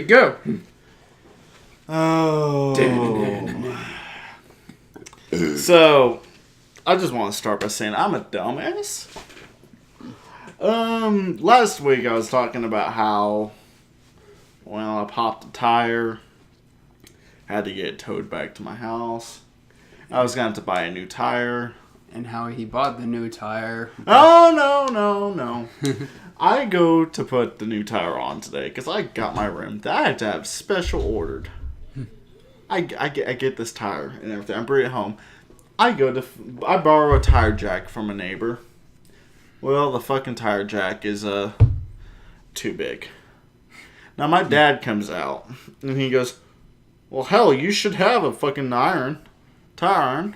3, go. Oh. So, I just want to start by saying I'm a dumbass. Last week I was talking about how, well, I popped a tire, had to get it towed back to my house. I was going to have to buy a new tire. And how he bought the new tire. Oh, no. I go to put the new tire on today because I got my rim that I had to have special ordered. I get this tire and everything. I bring it home. I borrow a tire jack from a neighbor. Well, the fucking tire jack is too big. Now my dad comes out and he goes, "Well, hell, you should have a fucking tire iron."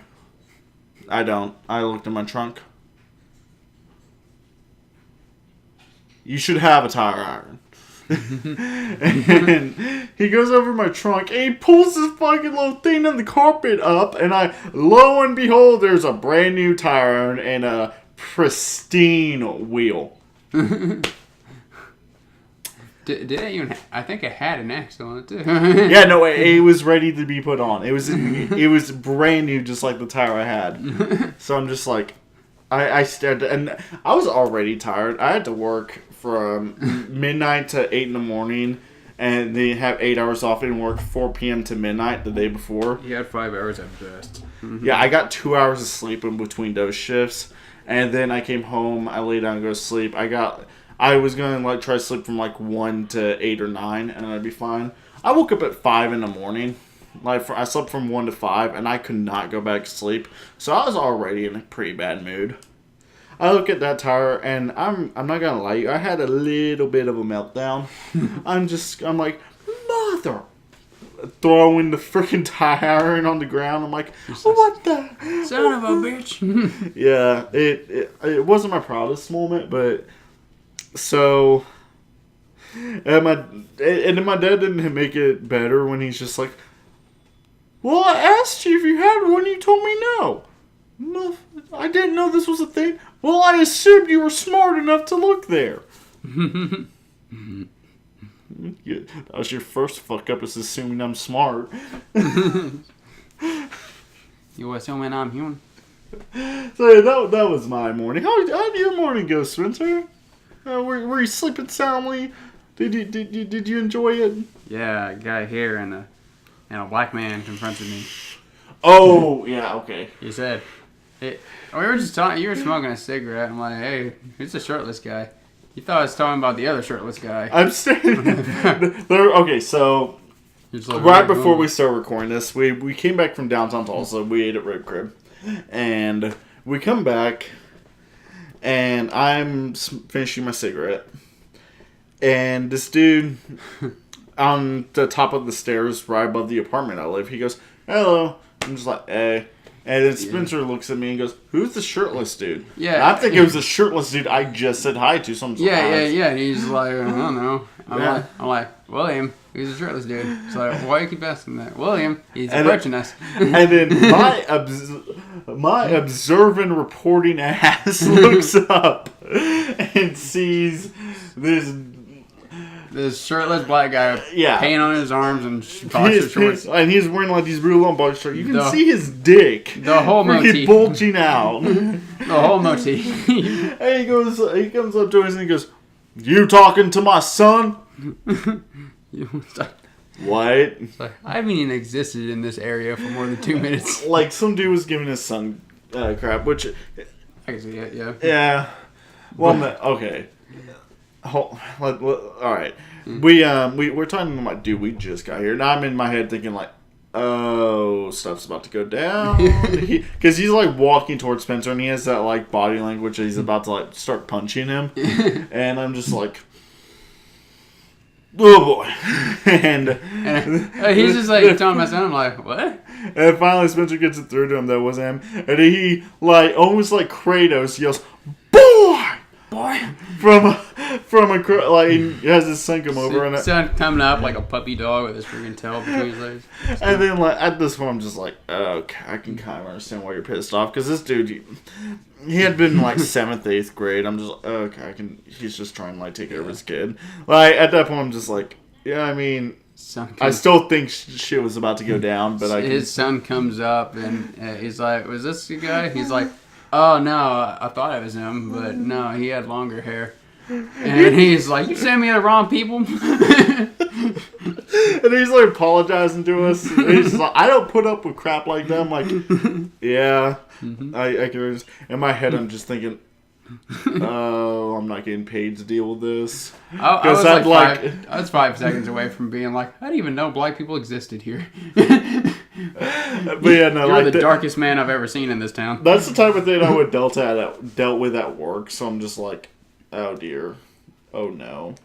I don't. I looked in my trunk. You should have a tire iron. And he goes over my trunk and he pulls this fucking little thing on the carpet up, and lo and behold, there's a brand new tire iron and a pristine wheel. Did it even? I think it had an axle on it too. Yeah, no, it was ready to be put on. It was brand new, just like the tire I had. So I'm just like, I stared, and I was already tired. I had to work from midnight to 8 in the morning, and they have 8 hours off and work 4 p.m. to midnight the day before. You had 5 hours at best. Yeah, I got 2 hours of sleep in between those shifts, and then I came home. I lay down and go to sleep. I was going to try to sleep from 1 to 8 or 9, and I'd be fine. I woke up at 5 in the morning. I slept from 1 to 5, and I could not go back to sleep. So I was already in a pretty bad mood. I look at that tire, and I'm not going to lie to you, I had a little bit of a meltdown. I'm like, mother... Throwing the freaking tire iron on the ground. I'm like, what the... Son of a bitch. Yeah, it wasn't my proudest moment, but... So... And then my dad didn't make it better when he's just like, "Well, I asked you if you had one, you told me no. I didn't know this was a thing. Well, I assumed you were smart enough to look there." Yeah, that was your first fuck up, is assuming I'm smart. You assuming I'm human? So yeah, that was my morning. How did your morning go, Spencer? Were you sleeping soundly? Did you enjoy it? Yeah, a guy here and a black man confronted me. Oh, yeah, okay. He said, we were just talking, you were smoking a cigarette. I'm like, hey, who's the shirtless guy? You thought I was talking about the other shirtless guy. I'm standing there. Okay, so right before we start recording this, we came back from downtown Tulsa. We ate at Rib Crib. And we come back, and I'm finishing my cigarette. And this dude on the top of the stairs right above the apartment I live, he goes, "Hello." I'm just like, "Hey." And then Spencer looks at me and goes, "Who's the shirtless dude?" Yeah. And I think it was the shirtless dude I just said hi to. So I'm surprised. Yeah. He's like, I don't know. I'm like, William, who's the shirtless dude? It's like, why do you keep asking that? William, he's approaching us. And then my observant reporting ass looks up and sees this shirtless black guy, paint on his arms and boxer shorts. And he's wearing these real long boxer shorts. You can see his dick. The whole motif. Bulging out. The whole motif. And he comes up to us and he goes, "You talking to my son?" What? I haven't even existed in this area for more than 2 minutes. Like some dude was giving his son crap, which... I can see it, yeah. Yeah. Well, okay. Alright. We're talking about, dude, we just got here. Now I'm in my head thinking like, oh, stuff's about to go down. Because he's like walking towards Spencer and he has that like body language that he's about to like start punching him. And I'm just like, oh boy. and he's just like telling my son, I'm like, what? And finally Spencer gets it through to him that was him. And he like almost like Kratos yells, "Boy! From a like he has his son come over and son coming up like a puppy dog with his freaking tail between his legs. And then like at this point I'm just like, okay, I can kind of understand why you're pissed off, because this dude he had been like 7th, 8th grade. I'm just like, okay, he's just trying to like take care of his kid. Like at that point I'm just like, Yeah, I mean, Son I still think shit was about to go down, but his son comes up and he's like, "Was this the guy?" He's like, "Oh no, I thought it was him, but no, he had longer hair." And he's like, "You sent me the wrong people." And he's like apologizing to us. And he's like, I don't put up with crap like that. I'm like, yeah, I can. In my head, I'm just thinking, oh, I'm not getting paid to deal with this. I was 5 seconds away from being like, I didn't even know black people existed here. But yeah, no, You're like the darkest man I've ever seen in this town. That's the type of thing I would dealt with at work. So I'm just like, oh dear, oh no.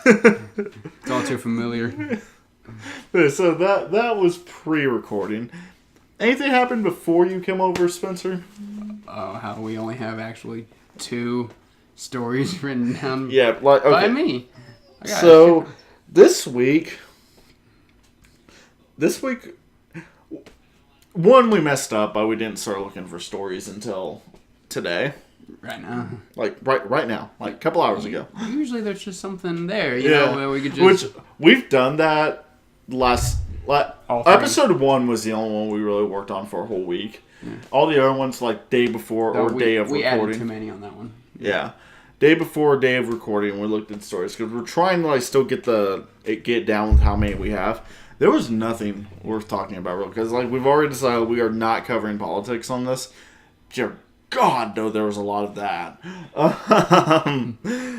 It's all too familiar. So that was pre-recording. Anything happened before you came over, Spencer? Oh, how we only have actually 2 stories written down okay. by me. So this week, one, we messed up, but we didn't start looking for stories until today. Right now. Like right now, like a couple hours ago. Usually there's just something there, you know, where we could just... Which we've done that episode 1 was the only one we really worked on for a whole week. Yeah. All the other ones like day before day of recording. We added too many on that one. Yeah. Day before day of recording, we looked at stories because we're trying to like still get down with how many we have. There was nothing worth talking about, real, because like we've already decided we are not covering politics on this. Dear God, no, there was a lot of that.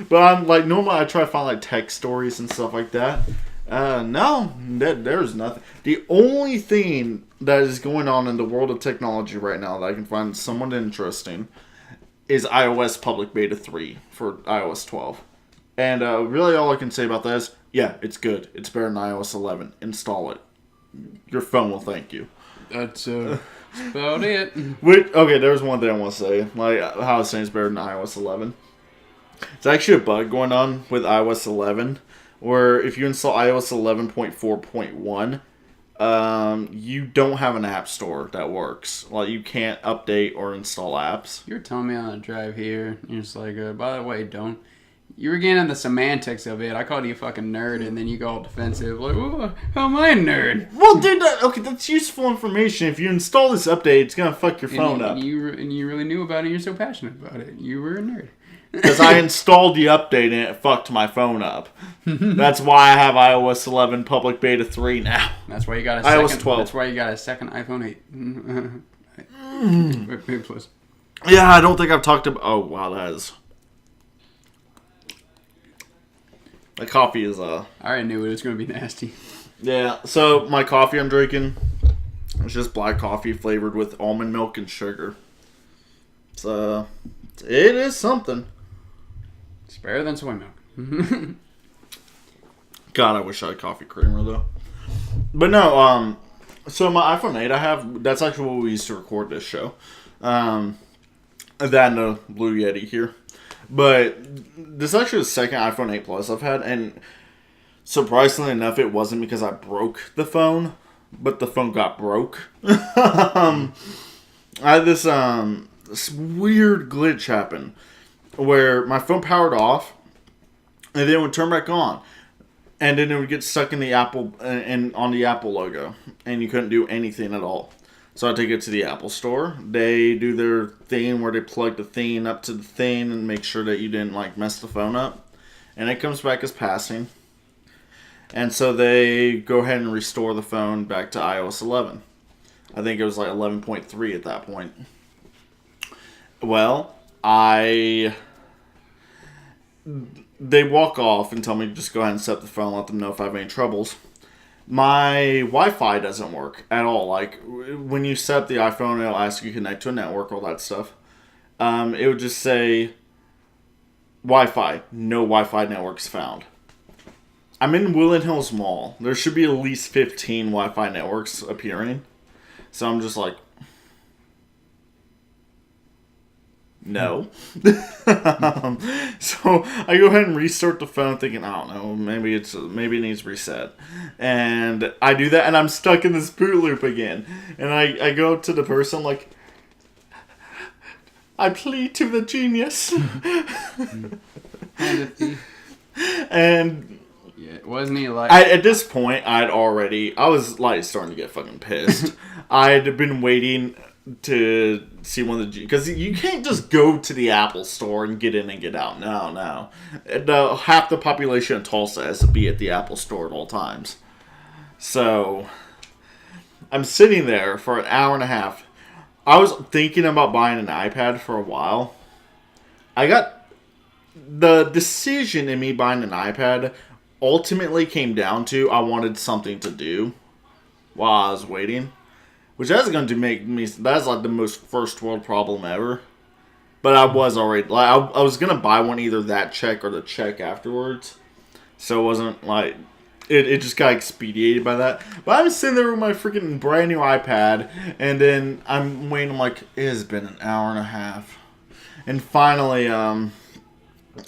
But I'm like, normally I try to find like tech stories and stuff like that. No, there's nothing. The only thing that is going on in the world of technology right now that I can find somewhat interesting is iOS Public Beta 3 for iOS 12. And really all I can say about that is, yeah, it's good. It's better than iOS 11. Install it. Your phone will thank you. That's about it. Okay, there's one thing I want to say. Like, how I was saying it's better than iOS 11. It's actually a bug going on with iOS 11, where if you install iOS 11.4.1, you don't have an app store that works. Like, you can't update or install apps. You were telling me on the drive here, you're just like, by the way, don't. You were getting the semantics of it. I called you a fucking nerd, and then you go all defensive. Like, how am I a nerd? Well, dude, that's useful information. If you install this update, it's gonna fuck your phone up. And you really knew about it, and you're so passionate about it. You were a nerd. Because I installed the update, and it fucked my phone up. That's why I have iOS 11 Public Beta 3 now. That's why you got iOS 12. That's why you got a second iPhone 8. Big plus. Yeah, I don't think I've talked about... Oh, wow, that is... The coffee is, I already knew it was going to be nasty. Yeah, so my coffee I'm drinking is just black coffee flavored with almond milk and sugar. So, it is something. It's better than soy milk. God, I wish I had coffee creamer, though. But no, so my iPhone 8 I have, that's actually what we used to record this show. That and a Blue Yeti here. But this is actually the second iPhone 8 Plus I've had, and surprisingly enough, it wasn't because I broke the phone, but the phone got broke. I had this weird glitch happen where my phone powered off, and then it would turn back on, and then it would get stuck in the Apple and on the Apple logo, and you couldn't do anything at all. So I take it to the Apple store. They do their thing where they plug the thing up to the thing and make sure that you didn't like mess the phone up. And it comes back as passing. And so they go ahead and restore the phone back to iOS 11. I think it was like 11.3 at that point. Well, they walk off and tell me to just go ahead and set up the phone, let them know if I have any troubles. My Wi-Fi doesn't work at all. Like, when you set up the iPhone, it'll ask you to connect to a network, all that stuff. It would just say, Wi-Fi. No Wi-Fi networks found. I'm in Woodland Hills Mall. There should be at least 15 Wi-Fi networks appearing. So I'm just like, no. So I go ahead and restart the phone thinking, I don't know, maybe it needs reset. And I do that and I'm stuck in this boot loop again. And I go up to the person like, I plead to the genius. And Yeah, wasn't he like... At this point, I was like starting to get fucking pissed. I'd been waiting to see one of the... Because you can't just go to the Apple store and get in and get out. No. Half the population of Tulsa has to be at the Apple store at all times. So, I'm sitting there for an hour and a half. I was thinking about buying an iPad for a while. The decision in me buying an iPad ultimately came down to I wanted something to do while I was waiting. Which that's going to make me... That's like the most first world problem ever. But I was already... Like, I was going to buy one, either that check or the check afterwards. So it wasn't like... It just got expedited by that. But I'm sitting there with my freaking brand new iPad. And then I'm waiting. I'm like, it has been an hour and a half. And finally,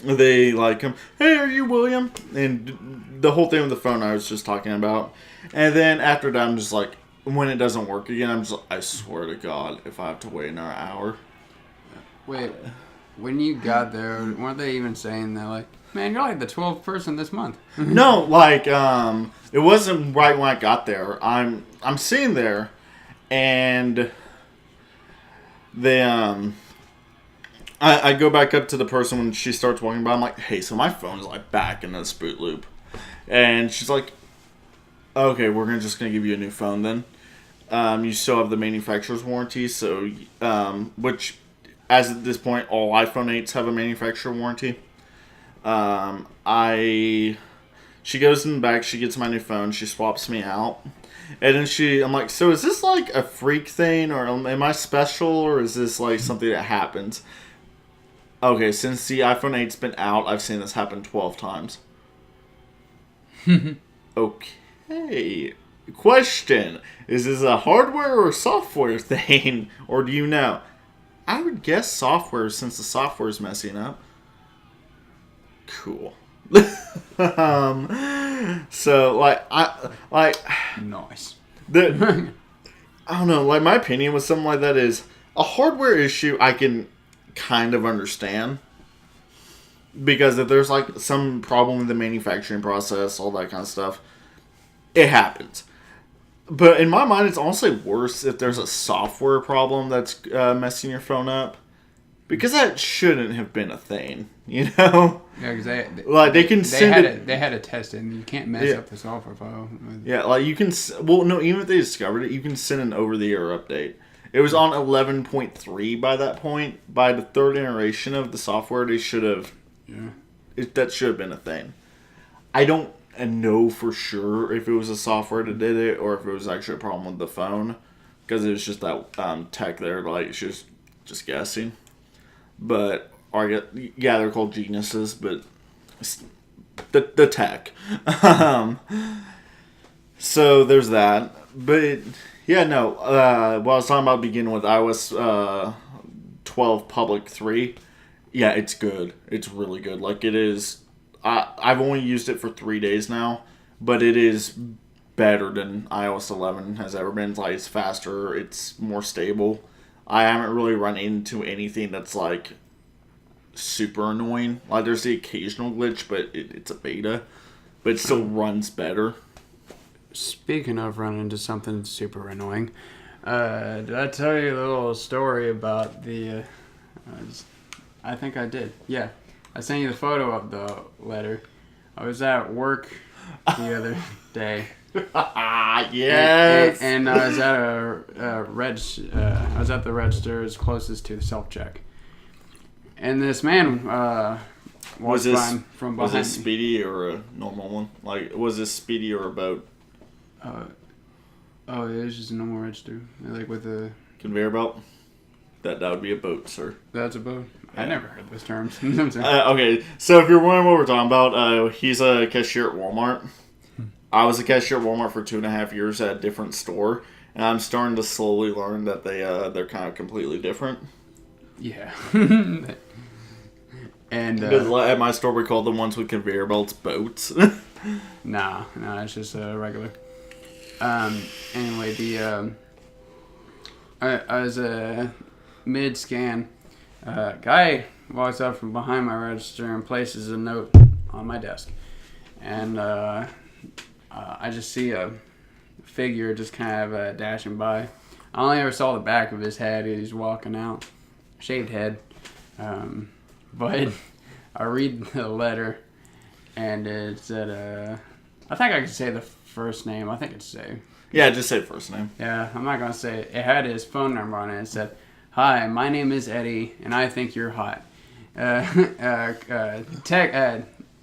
they like come, hey, are you William? And the whole thing with the phone I was just talking about. And then after that, I'm just like, when it doesn't work again, I'm just like, I swear to God, if I have to wait another hour. Wait, when you got there, weren't they even saying that, like, man, you're like the 12th person this month? No, like, it wasn't right when I got there. I'm sitting there, and they, I go back up to the person when she starts walking by. I'm like, hey, so my phone's like back in this boot loop. And she's like, okay, we're just going to give you a new phone then. You still have the manufacturer's warranty, so, which, as at this point, all iPhone 8s have a manufacturer warranty. She goes in the back, she gets my new phone, she swaps me out. And then I'm like, so is this like a freak thing, or am I special, or is this like something that happens? Okay, since the iPhone 8's been out, I've seen this happen 12 times. Okay. Question. Is this a hardware or software thing? Or do you know? I would guess software, since the software is messing up. Cool. So, Nice. I don't know, like, my opinion with something like that is, a hardware issue I can kind of understand. Because if there's, like, some problem with the manufacturing process, all that kind of stuff, it happens. But in my mind, it's honestly worse if there's a software problem that's messing your phone up. Because that shouldn't have been a thing, you know? Yeah, because they had to test it, and you can't mess up the software file. Yeah, like you can... Well, no, even if they discovered it, you can send an over-the-air update. It was on 11.3 by that point. By the third iteration of the software, they should have... Yeah. That should have been a thing. I don't know for sure if it was the software that did it, or if it was actually a problem with the phone. Because it was just that tech there, like, she was just guessing. But, yeah, they're called geniuses, but the tech. So there's that. But, yeah, no. What I was talking about beginning with iOS 12 Public 3, yeah, it's good. It's really good. Like, it is... I've only used it for 3 days now, but it is better than iOS 11 has ever been. Like, it's faster. It's more stable. I haven't really run into anything that's, like, super annoying. Like, there's the occasional glitch, but it's a beta. But it still runs better. Speaking of running into something super annoying, did I tell you a little story about the... I think I did. Yeah. I sent you the photo of the letter. I was at work the other day. Yes. And I was at I was at the registers closest to the self-check. And this man walked by from behind. Was this Speedy or a normal one? Like, was this Speedy or a boat? Oh, it was just a normal register, like with a conveyor belt. That would be a boat, sir. That's a boat. Yeah. I never heard those terms. Okay, so if you're wondering what we're talking about, he's a cashier at Walmart. I was a cashier at Walmart for 2.5 years at a different store, and I'm starting to slowly learn that they're kind of completely different. Yeah. And because at my store we call the ones with conveyor belts boats. No, it's just a regular. Anyway, I was mid-scan. Guy walks up from behind my register and places a note on my desk. and I just see a figure just kind of dashing by. I only ever saw the back of his head. He's walking out, shaved head. But I read the letter, and it said, I think I can say the first name. I think it's say. Yeah, just say first name. Yeah, I'm not going to say it. It had his phone number on it. It said, "Hi, my name is Eddie, and I think you're hot." I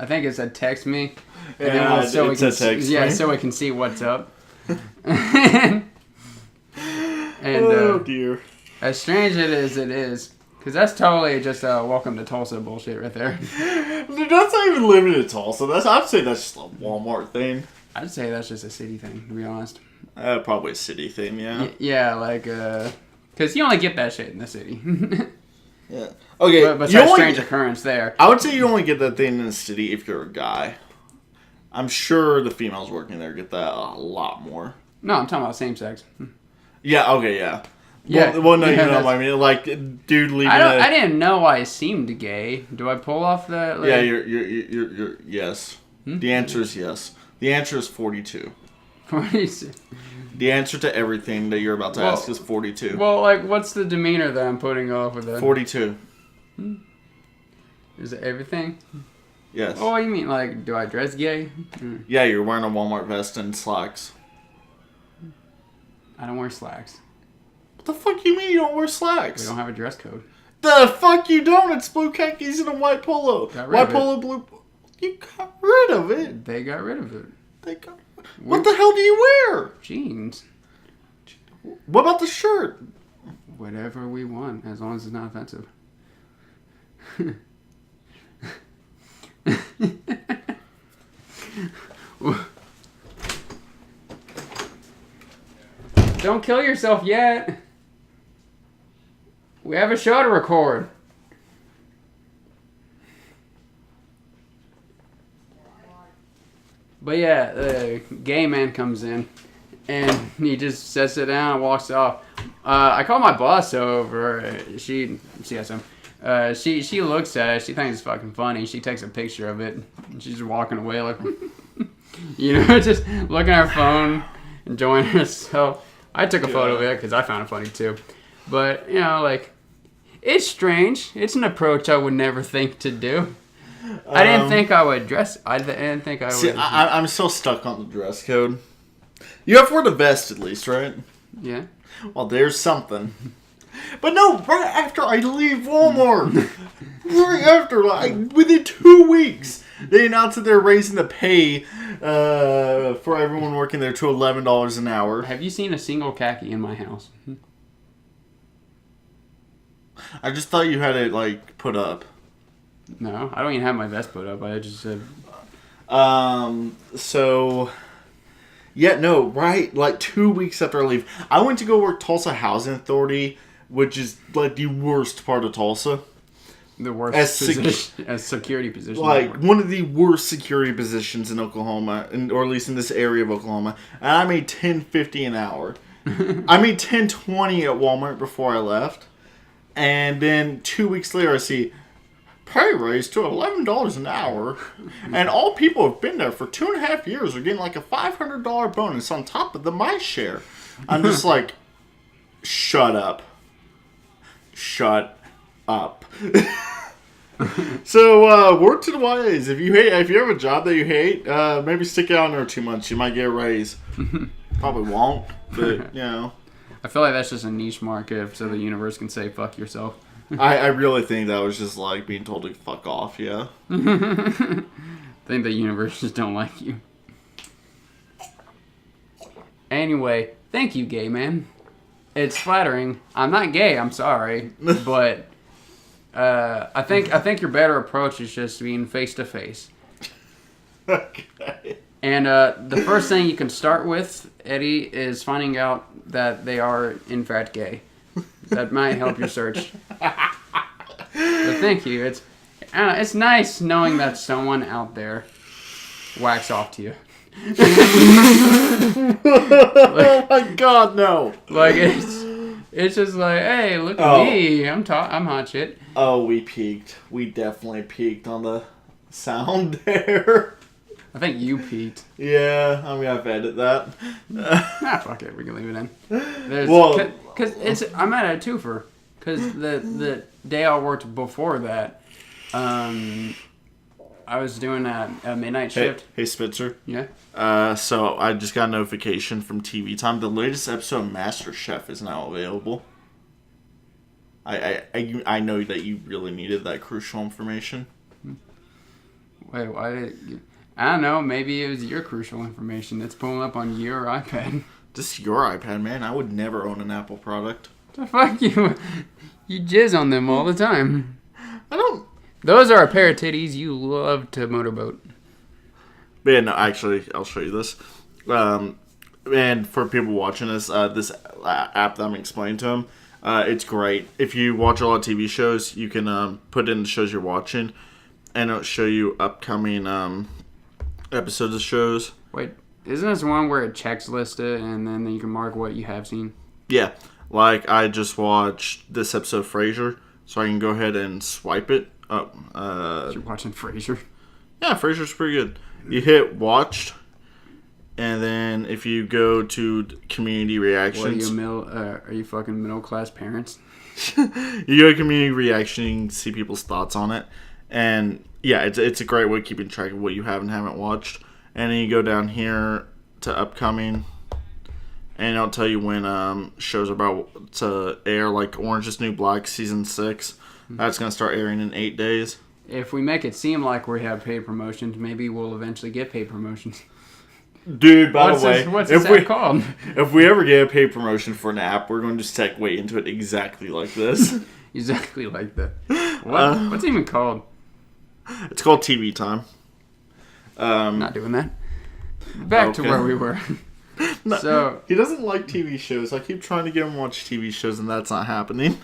think it said text me. Yeah, so it said text me. so we can see what's up. And oh, dear. As strange as it is, because that's totally just welcome to Tulsa bullshit right there. Dude, that's not even limited to Tulsa. I'd say that's just a Walmart thing. I'd say that's just a city thing, to be honest. Probably a city thing, yeah. Yeah, like, because you only get that shit in the city. Yeah. Okay, but that's a strange occurrence there. I would say you only get that thing in the city if you're a guy. I'm sure the females working there get that a lot more. No, I'm talking about same sex. Yeah, okay, yeah. Yeah. Well, no, you know what I mean? Like, dude leaving I didn't know I seemed gay. Do I pull off that? Like... Yeah, you're yes. The answer is yes. The answer is 42. 42. The answer to everything that you're about to ask is 42. Well, like, what's the demeanor that I'm putting off with that? 42. Is it everything? Yes. Oh, you mean, like, do I dress gay? Yeah, you're wearing a Walmart vest and slacks. I don't wear slacks. What the fuck you mean you don't wear slacks? We don't have a dress code. The fuck you don't? It's blue khakis and a white polo. White polo, blue... You got rid of it. They got rid of it. What the hell do you wear? Jeans. What about the shirt? Whatever we want, as long as it's not offensive. Don't kill yourself yet. We have a show to record. But yeah, the gay man comes in, and he just sets it down and walks off. I call my boss over. She has him. She looks at it. She thinks it's fucking funny. She takes a picture of it. And she's just walking away like, just looking at her phone, enjoying herself. I took a photo of it because I found it funny too. But, it's strange. It's an approach I would never think to do. I didn't think I would dress. I didn't think I would. See, I'm still stuck on the dress code. You have to wear the vest at least, right? Yeah. Well, there's something. But no, right after I leave Walmart, right after, within 2 weeks, they announced that they're raising the pay for everyone working there to $11 an hour. Have you seen a single khaki in my house? I just thought you had it, put up. No, I don't even have my vest put up. I just said... Yeah, no, right, 2 weeks after I leave. I went to go work Tulsa Housing Authority, which is, the worst part of Tulsa. The worst as security position. One of the worst security positions in Oklahoma, or at least in this area of Oklahoma. And I made $10.50 an hour. I made $10.20 at Walmart before I left. And then 2 weeks later, I see... pay raise to $11 an hour, and all people who have been there for 2.5 years are getting a $500 bonus on top of my share. I'm just like, shut up. So word to the wise: if you have a job that you hate, maybe stick it out there 2 months. You might get a raise. Probably won't, but I feel like that's just a niche market, so the universe can say "fuck yourself." I really think that was just being told to fuck off, yeah. I think the universe just don't like you. Anyway, thank you, gay man. It's flattering. I'm not gay, I'm sorry. But I think your better approach is just being face to face. Okay. And the first thing you can start with, Eddie, is finding out that they are in fact gay. That might help your search. But thank you. It's nice knowing that someone out there whacks off to you. Oh my God, no! It's just hey, look at me. I'm hot shit. Oh, we peaked. We definitely peaked on the sound there. I think you peaked. Yeah, I'm gonna have to edit that. Fuck it, we can leave it in. There's, Well, cause I'm at a twofer. Cause the day I worked before that, I was doing a midnight shift. Hey, Spitzer. Yeah. So I just got a notification from TV Time. The latest episode of MasterChef is now available. I know that you really needed that crucial information. Wait, why did I don't know. Maybe it was your crucial information that's pulling up on your iPad. Just your iPad, man. I would never own an Apple product. The fuck you? You jizz on them all the time. I don't. Those are a pair of titties you love to motorboat. But yeah, no, actually, I'll show you this. And for people watching this, this app that I'm explaining to them, it's great. If you watch a lot of TV shows, you can put in the shows you're watching, and it'll show you upcoming episodes of shows. Wait, isn't this one where it checks listed and then you can mark what you have seen? Yeah, like I just watched this episode of Frasier, so I can go ahead and swipe it up. You're watching Frasier? Yeah, Frasier's pretty good. You hit watched, and then if you go to community reactions, Are you fucking middle class parents? you go to community reaction, you can see people's thoughts on it, and yeah, it's a great way of keeping track of what you have and haven't watched. And then you go down here to upcoming, and it'll tell you when shows are about to air, like Orange is the New Black season 6. That's gonna start airing in 8 days. If we make it seem like we have paid promotions, maybe we'll eventually get paid promotions. Dude, by the way, what's this app called? If we ever get a paid promotion for an app, we're going to segue into it exactly like this. Exactly like that. What's it even called? It's called TV Time. Not doing that. Back to where we were. No, so he doesn't like TV shows. I keep trying to get him to watch TV shows, and that's not happening.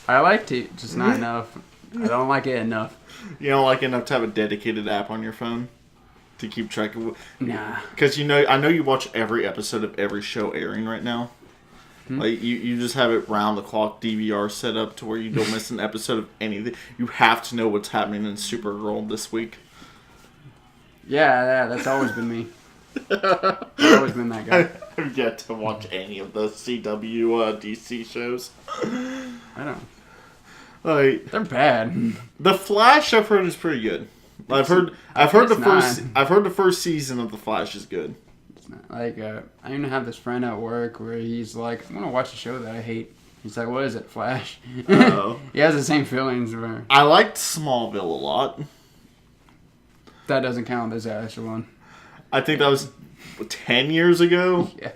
I like to, just not enough. I don't like it enough. You don't like enough to have a dedicated app on your phone to keep track of. Nah. Because I know you watch every episode of every show airing right now. Like you just have it round the clock DVR set up to where you don't miss an episode of anything. You have to know what's happening in Supergirl this week. Yeah, that's always been me. I've always been that guy. I've yet to watch any of the CW DC shows. I don't. Like They're bad. The Flash, I've heard is pretty good. I've heard the first season of The Flash is good. It's not. Like I even have this friend at work where he's like, I'm gonna watch a show that I hate. He's like, what is it, Flash? Uh-oh. He has the same feelings. Where I liked Smallville a lot. that doesn't count as the actual one. I think that was 10 years ago. Yeah.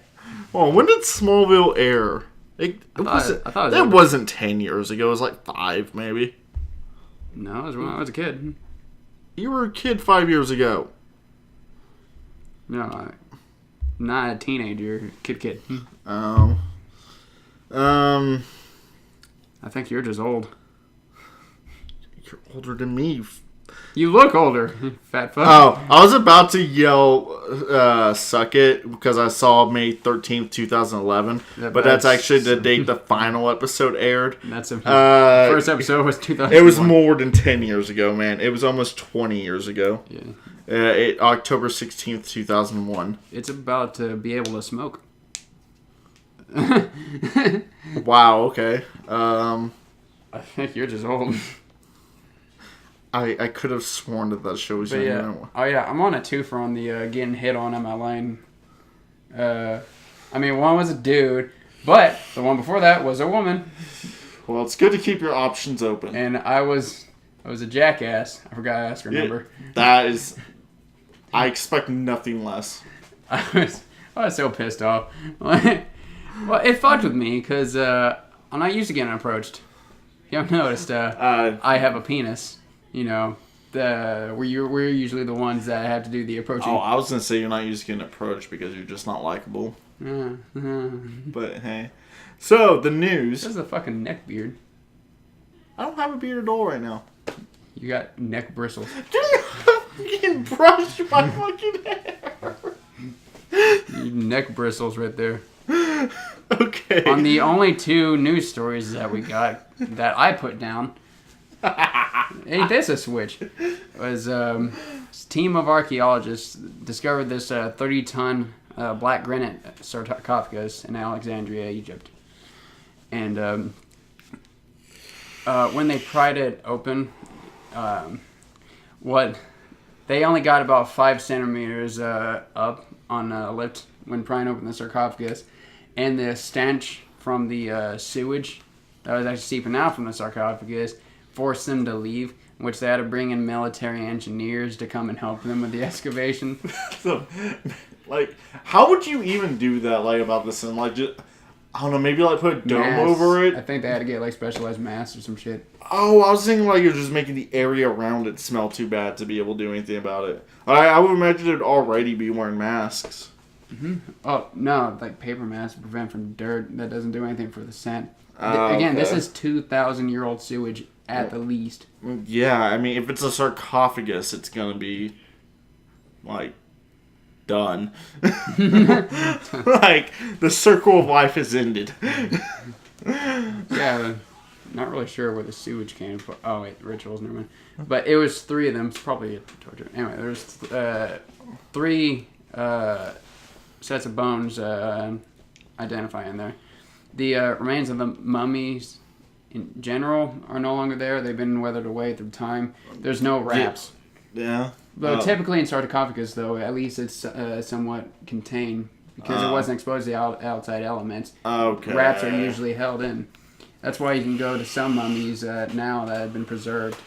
Oh, when did Smallville air? I thought that wasn't 10 years ago. It was like 5, maybe. No, it was when I was a kid. You were a kid 5 years ago. No, not a teenager. Kid. Oh. I think you're just old. You're older than me. You look older, fat fuck. Oh, I was about to yell, suck it, because I saw May 13th, 2011. Yeah, but that's actually the date the final episode aired. That's first episode was 2001. It was more than 10 years ago, man. It was almost 20 years ago. Yeah. October 16th, 2001. It's about to be able to smoke. Wow, okay. I think you're just old. I could have sworn that show was younger. Yeah. Oh, yeah. I'm on a twofer on the getting hit on in my line. I mean, one was a dude, but the one before that was a woman. Well, it's good to keep your options open. And I was a jackass. I forgot to ask her number. That is... I expect nothing less. I was so pissed off. Well, it fucked with me because I'm not used to getting approached. You haven't noticed. I have a penis. You know, we're usually the ones that have to do the approaching. Oh, I was gonna say you're not used to getting approached because you're just not likable. But hey, so the news. This is a fucking neck beard. I don't have a beard at all right now. You got neck bristles. You can brush my fucking hair. You neck bristles right there. Okay. On the only 2 news stories that we got that I put down. Ain't this a switch? It was this team of archaeologists discovered this 30-ton black granite sarcophagus in Alexandria, Egypt. And when they pried it open, they only got about 5 centimeters up on a lift when prying open the sarcophagus, and the stench from the sewage that was actually seeping out from the sarcophagus forced them to leave, which they had to bring in military engineers to come and help them with the excavation. So, like, how would you even do that? Like, about this, and like, just, I don't know, maybe like put a dome over it. I think they had to get like specialized masks or some shit. Oh, I was thinking like you're just making the area around it smell too bad to be able to do anything about it. I would imagine it'd already be wearing masks. Mm-hmm. Oh no, like paper masks to prevent from dirt. That doesn't do anything for the scent. Okay. Again, this is 2,000-year-old sewage at the least. Yeah, I mean, if it's a sarcophagus, it's gonna be like done. Like the circle of life is ended. Yeah, not really sure where the sewage came from. Oh wait, rituals, never mind. But it was 3 of them. It's probably a torture. Anyway, there's 3 sets of bones identifying there. The remains of the mummies in general are no longer there. They've been weathered away through time. There's no wraps. Yeah. But typically in sarcophagus, though, at least it's somewhat contained because it wasn't exposed to the outside elements. Okay. Wraps are usually held in. That's why you can go to some mummies now that have been preserved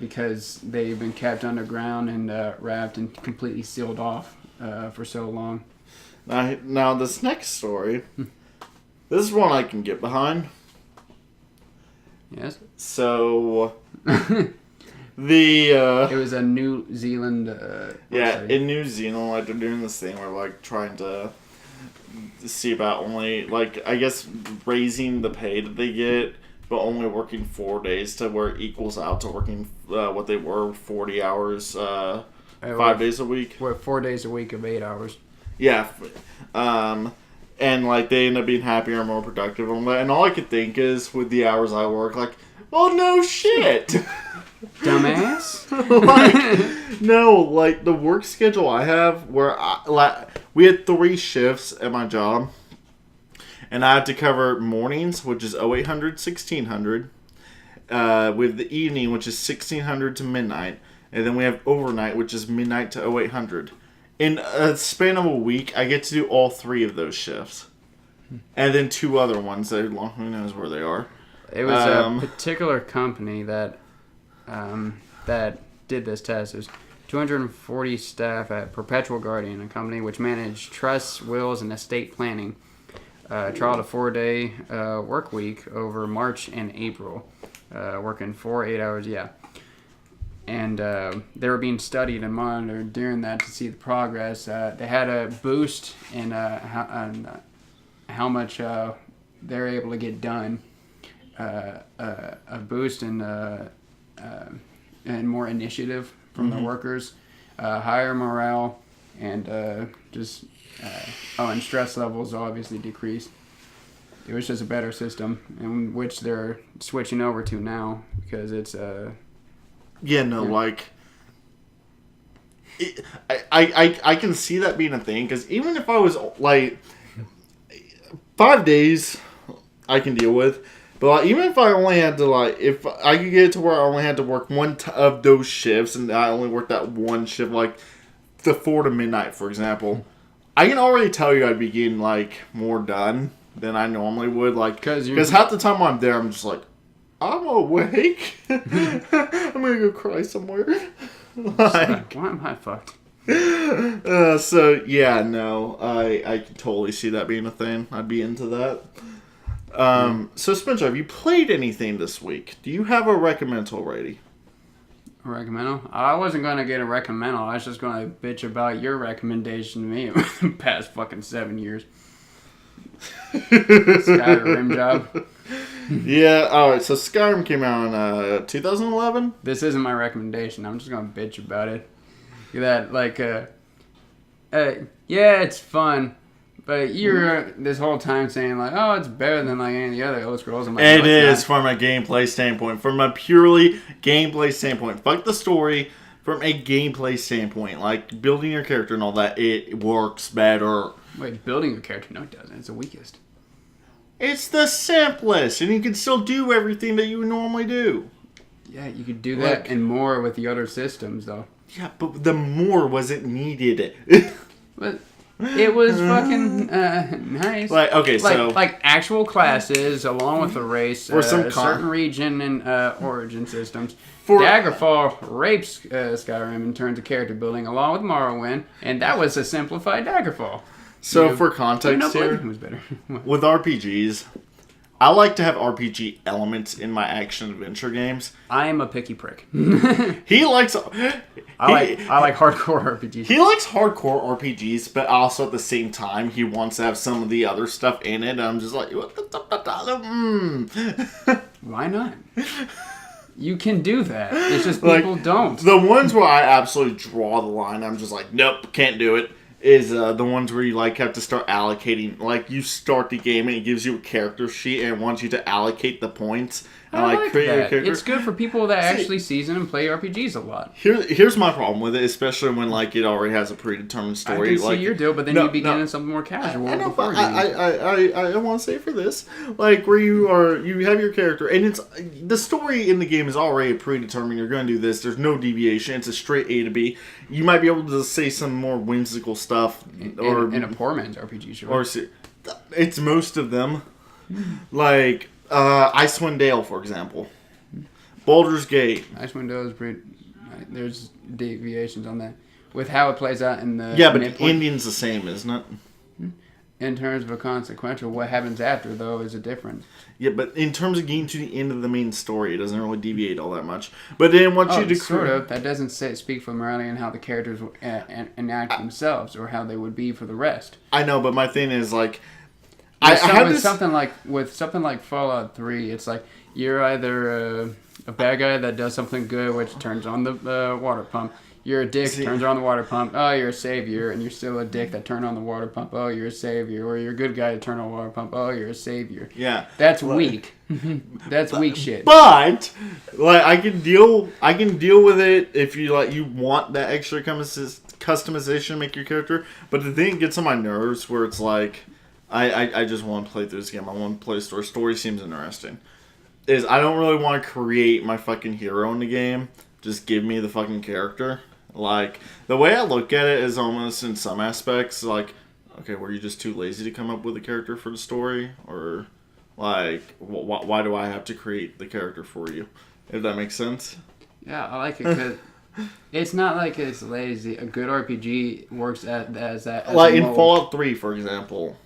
because they've been kept underground and wrapped and completely sealed off for so long. Now this next story, this is one I can get behind. Yes. So It was a New Zealand. in New Zealand, like they're doing this thing where like trying to see about only like I guess raising the pay that they get, but only working 4 days to where it equals out to working what they were 40 hours, 5 days a week. We're 4 days a week of 8 hours. Yeah, and like they end up being happier and more productive on that. And all I could think is with the hours I work, like, well, no shit. Dumbass. Like, no, like the work schedule I have, where we had 3 shifts at my job, and I had to cover mornings, which is 0800 1600, with the evening, which is 1600 to midnight, and then we have overnight, which is midnight to 0800. In a span of a week, I get to do all 3 of those shifts, and then 2 other ones that who knows where they are. It was a particular company that did this test. There's 240 staff at Perpetual Guardian, a company which managed trusts, wills, and estate planning. Trialed a 4-day work week over March and April, working 4 8-hours. Yeah, and they were being studied and monitored during that to see the progress. They had a boost in how much they're able to get done. A boost in and more initiative from the workers, higher morale, and and stress levels obviously decreased. It was just a better system, in which they're switching over to now because it's like I can see that being a thing because even if I was like 5 days, I can deal with. But like, even if I only had to if I could get it to where I only had to work one of those shifts, and I only worked that one shift, like the 4 to midnight, for example, I can already tell you I'd be getting more done than I normally would. Because half the time I'm there, I'm just like, I'm awake. I'm gonna go cry somewhere. Why am I fucked? So yeah, no, I can totally see that being a thing. I'd be into that. So Spencer, have you played anything this week? Do you have a recommendal already? A recommendal? I wasn't going to get a recommendal. I was just going to bitch about your recommendation to me in the past fucking 7 years. Skyrim job. Yeah, alright, so Skyrim came out in 2011? This isn't my recommendation. I'm just going to bitch about it. Look at that, yeah, it's fun. But you're this whole time saying like, oh, it's better than like any of the other Elder Scrolls. I'm like, It no, is it's from a gameplay standpoint. From a purely gameplay standpoint. Fuck the story. From a gameplay standpoint, like building your character and all that, it works better. not. Wait, building your character? No, it doesn't. It's the weakest. It's the simplest, and you can still do everything that you would normally do. Yeah, you could do that and more with the other systems, though. Yeah, but the more wasn't needed. But it was fucking nice. Like, okay, so... Like actual classes, along with the race, For some certain region and origin systems. For- Daggerfall rapes Skyrim in terms of character building, along with Morrowind, and that was a simplified Daggerfall. So, for context here, was better. with RPGs, I like to have RPG elements in my action-adventure games. I am a picky prick. He likes... I like hardcore RPGs. He likes hardcore RPGs, but also at the same time, he wants to have some of the other stuff in it. And I'm just like, Why not? You can do that. It's just people don't. The ones where I absolutely draw the line, I'm just like, nope, can't do it. Is the ones where you like have to start allocating. Like you start the game and it gives you a character sheet and it wants you to allocate the points and I like create your that. character. It's good for people that actually season and play RPGs a lot. Here's my problem with it, especially when like it already has a predetermined story. I can see your deal, but then you begin in something more casual. I know, but I want to say for this, like where you have your character, and it's the story in the game is already predetermined. You're going to do this. There's no deviation. It's a straight A to B. You might be able to say some more whimsical stuff, or in a poor man's RPG, sure. Or it's most of them, like Icewind Dale, for example, Baldur's Gate. Icewind Dale is pretty. There's deviations on that with how it plays out in the Yeah, but midpoint. Indian's the same, isn't it? In terms of a consequential, what happens after though is a difference. Yeah, but in terms of getting to the end of the main story, it doesn't really deviate all that much. But then once you sort of. That doesn't speak for morality and how the characters enact themselves or how they would be for the rest. I know, but my thing is like, With something like Fallout 3, it's like you're either a bad guy that does something good, which turns on the water pump. You're a dick, turns on the water pump. Oh, you're a savior, and you're still a dick that turned on the water pump. Oh, you're a savior. Or you're a good guy that turned on the water pump. Oh, you're a savior. Yeah. That's weak. That's weak shit. But like I can deal with it if you want that extra customization to make your character. But the thing gets on my nerves where it's like I just want to play through this game. I want to play the story. Story seems interesting. Is I don't really want to create my fucking hero in the game. Just give me the fucking character. Like, the way I look at it is almost in some aspects, like, okay, were you just too lazy to come up with a character for the story? Or, like, why do I have to create the character for you? If that makes sense. Yeah, I like it because it's not like it's lazy. A good RPG works as that. Like, in Fallout 3, for example.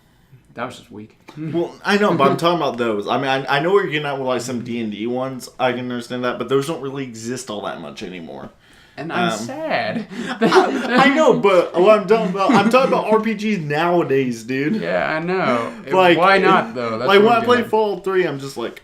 That was just weak. Well, I know, but I'm talking about those. I mean, I know where you're getting at with, like, some D&D ones. I can understand that, but those don't really exist all that much anymore. And I'm sad. I know, but what I'm talking about RPGs nowadays, dude. Yeah, I know. Like, why not though? That's like when what I play Fallout 3, I'm just like,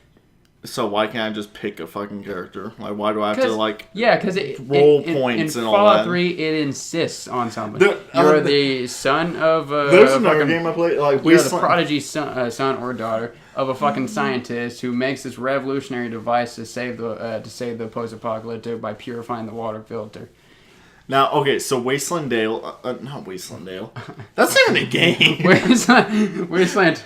so why can't I just pick a fucking character? Like, why do I have to like? Yeah, because roll points in and all Fallout that. 3, it insists on something. You're the son of there's another game I play. Like, you're the prodigy son or daughter of a fucking scientist who makes this revolutionary device to save the post-apocalyptic by purifying the water filter. Now, okay, so Wasteland Dale, not Wasteland Dale. That's not even a game. Wasteland.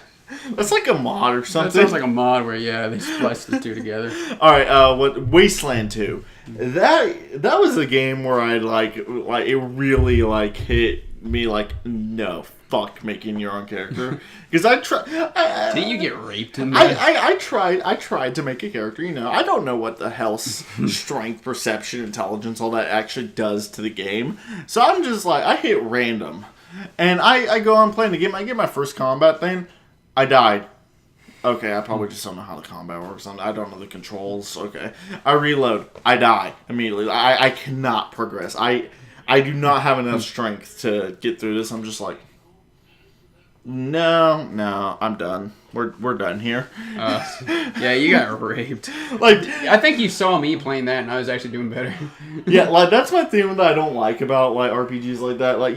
That's like a mod or something. That sounds like a mod where they spliced the two together. All right, Wasteland 2. That was a game where I like it really like hit me like no fuck making your own character because I tried. Did you get raped in that? I tried to make a character. You know, I don't know what the hell strength, perception, intelligence, all that actually does to the game. So I'm just like I hit random, and I go on playing the game. I get my first combat thing. I died. Okay, I probably just don't know how the combat works. I don't know the controls. Okay. I reload. I die immediately. I cannot progress. I do not have enough strength to get through this. I'm just like, no, I'm done. We're done here. Yeah, you got raped. Like, I think you saw me playing that, and I was actually doing better. yeah, like that's my thing that I don't like about like RPGs like that. Like,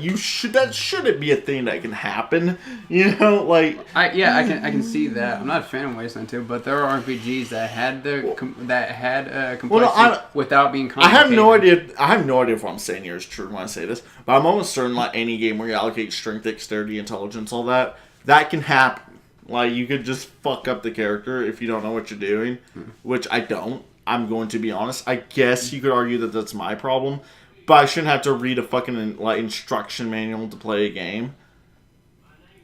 that shouldn't be a thing that can happen. You know, like I can see that. I'm not a fan of Wasteland 2, but there are RPGs that had complexity without being complicated. I have no idea if what I'm saying here is true when I say this, but I'm almost certain like any game where you allocate strength, dexterity, intelligence, all that can happen. Like, you could just fuck up the character if you don't know what you're doing, which I don't. I'm going to be honest. I guess you could argue that that's my problem, but I shouldn't have to read a fucking like instruction manual to play a game.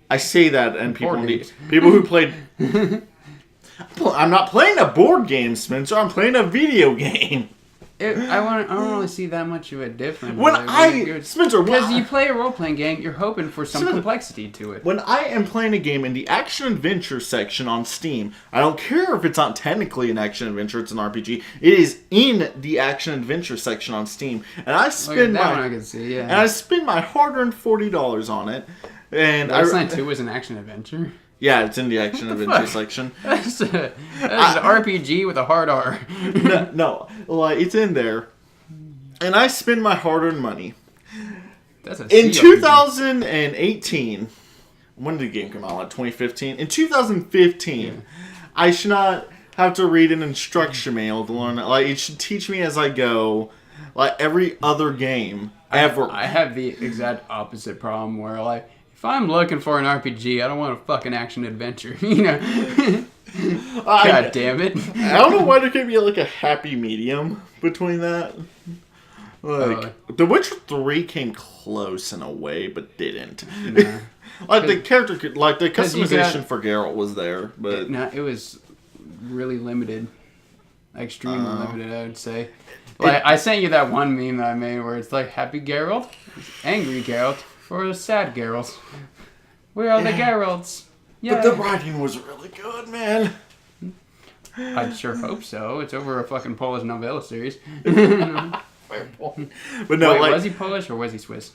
I say that, and people who played. I'm not playing a board game, Spencer. I'm playing a video game. I don't really see that much of a difference. Spencer, because you play a role-playing game, you're hoping for some complexity to it. When I am playing a game in the action-adventure section on Steam, I don't care if it's not technically an action-adventure, it's an RPG, it is in the action-adventure section on Steam. And I spend I spend my hard-earned $40 on it. And Wasteland 2 was an action-adventure? Yeah, it's in the action-adventure section. That's an RPG with a hard R. No, like, it's in there. And I spend my hard-earned money. In 2018, when did the game come out? Like 2015? In 2015, I should not have to read an instruction manual to learn. Like, it should teach me as I go. Like every other game ever. I have the exact opposite problem where, like, if I'm looking for an RPG, I don't want a fucking action-adventure, you know? God damn it. I don't know why there can't be, like, a happy medium between that. Like, The Witcher 3 came close in a way, but didn't. Nah. Like, the customization for Geralt was there, but... It was really limited. Extremely limited, I would say. Like, I sent you that one meme that I made where it's like, happy Geralt, angry Geralt, or sad Geralt. Where are the Geralts? Yeah. But the writing was really good, man. I sure hope so. It's over a fucking Polish novella series. But no, wait, was he Polish or was he Swiss?